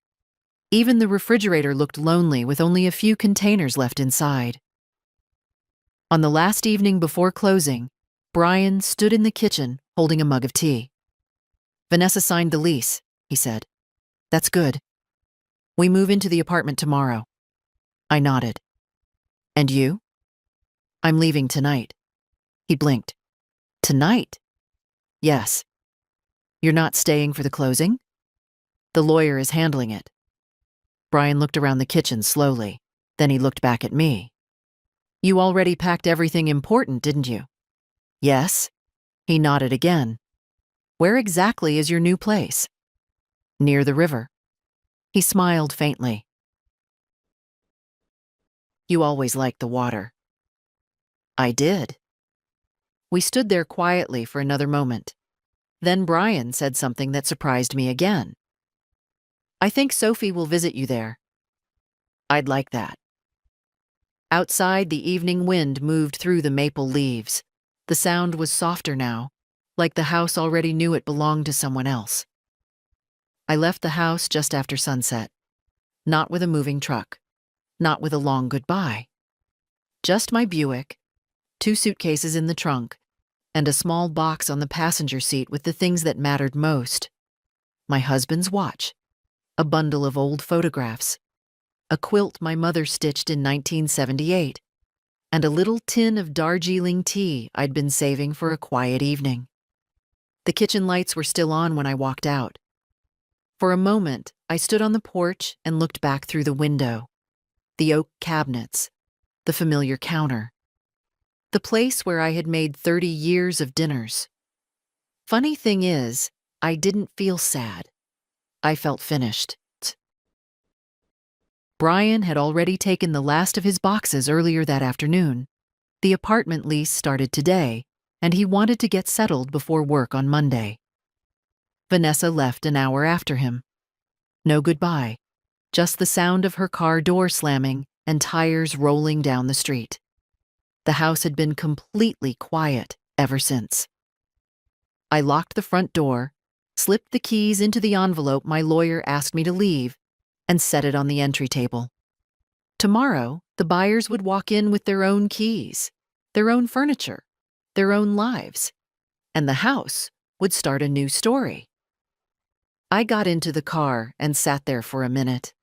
S1: Even the refrigerator looked lonely with only a few containers left inside. On the last evening before closing, Brian stood in the kitchen holding a mug of tea. "Vanessa signed the lease," he said. "That's good. We move into the apartment tomorrow." I nodded. "And you?" "I'm leaving tonight." He blinked. "Tonight?" "Yes." "You're not staying for the closing?" "The lawyer is handling it." Brian looked around the kitchen slowly. Then he looked back at me. "You already packed everything important, didn't you?" "Yes." He nodded again. "Where exactly is your new place?" "Near the river." He smiled faintly. "You always liked the water." "I did." We stood there quietly for another moment. Then Brian said something that surprised me again. "I think Sophie will visit you there." "I'd like that." Outside, the evening wind moved through the maple leaves. The sound was softer now, like the house already knew it belonged to someone else. I left the house just after sunset. Not with a moving truck. Not with a long goodbye. Just my Buick, 2 suitcases in the trunk, and a small box on the passenger seat with the things that mattered most. My husband's watch, a bundle of old photographs, a quilt my mother stitched in 1978, and a little tin of Darjeeling tea I'd been saving for a quiet evening. The kitchen lights were still on when I walked out. For a moment, I stood on the porch and looked back through the window. The oak cabinets, the familiar counter, the place where I had made 30 years of dinners. Funny thing is, I didn't feel sad. I felt finished. Brian had already taken the last of his boxes earlier that afternoon. The apartment lease started today, and he wanted to get settled before work on Monday. Vanessa left an hour after him. No goodbye, just the sound of her car door slamming and tires rolling down the street. The house had been completely quiet ever since. I locked the front door, slipped the keys into the envelope my lawyer asked me to leave, and set it on the entry table. Tomorrow, the buyers would walk in with their own keys, their own furniture, their own lives, and the house would start a new story. I got into the car and sat there for a minute.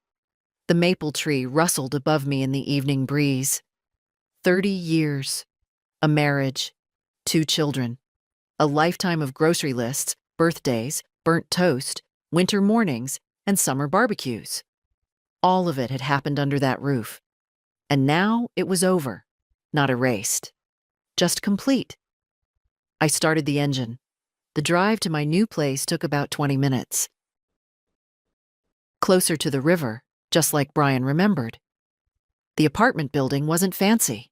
S1: The maple tree rustled above me in the evening breeze. 30 years, a marriage, 2 children, a lifetime of grocery lists, birthdays, burnt toast, winter mornings, and summer barbecues. All of it had happened under that roof. And now it was over, not erased, just complete. I started the engine. The drive to my new place took about 20 minutes. Closer to the river, just like Brian remembered. The apartment building wasn't fancy.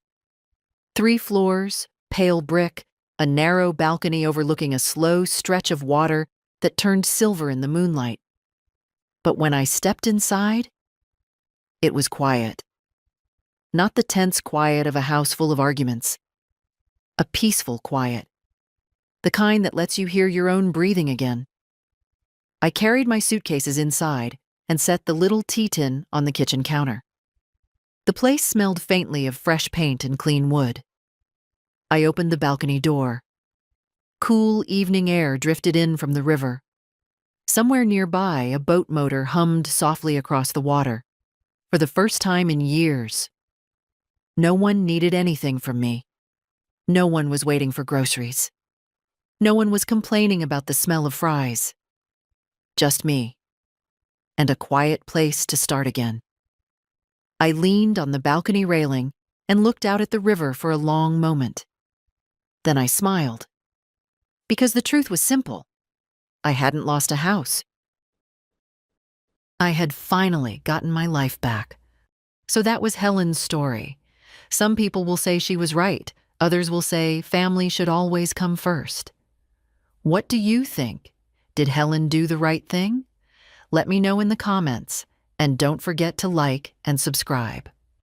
S1: 3 floors, pale brick, a narrow balcony overlooking a slow stretch of water that turned silver in the moonlight. But when I stepped inside, it was quiet. Not the tense quiet of a house full of arguments. A peaceful quiet. The kind that lets you hear your own breathing again. I carried my suitcases inside and set the little tea tin on the kitchen counter. The place smelled faintly of fresh paint and clean wood. I opened the balcony door. Cool evening air drifted in from the river. Somewhere nearby, a boat motor hummed softly across the water. For the first time in years. No one needed anything from me. No one was waiting for groceries. No one was complaining about the smell of fries. Just me. And a quiet place to start again. I leaned on the balcony railing and looked out at the river for a long moment. Then I smiled. Because the truth was simple. I hadn't lost a house. I had finally gotten my life back. So that was Helen's story. Some people will say she was right. Others will say family should always come first. What do you think? Did Helen do the right thing? Let me know in the comments, and don't forget to like and subscribe.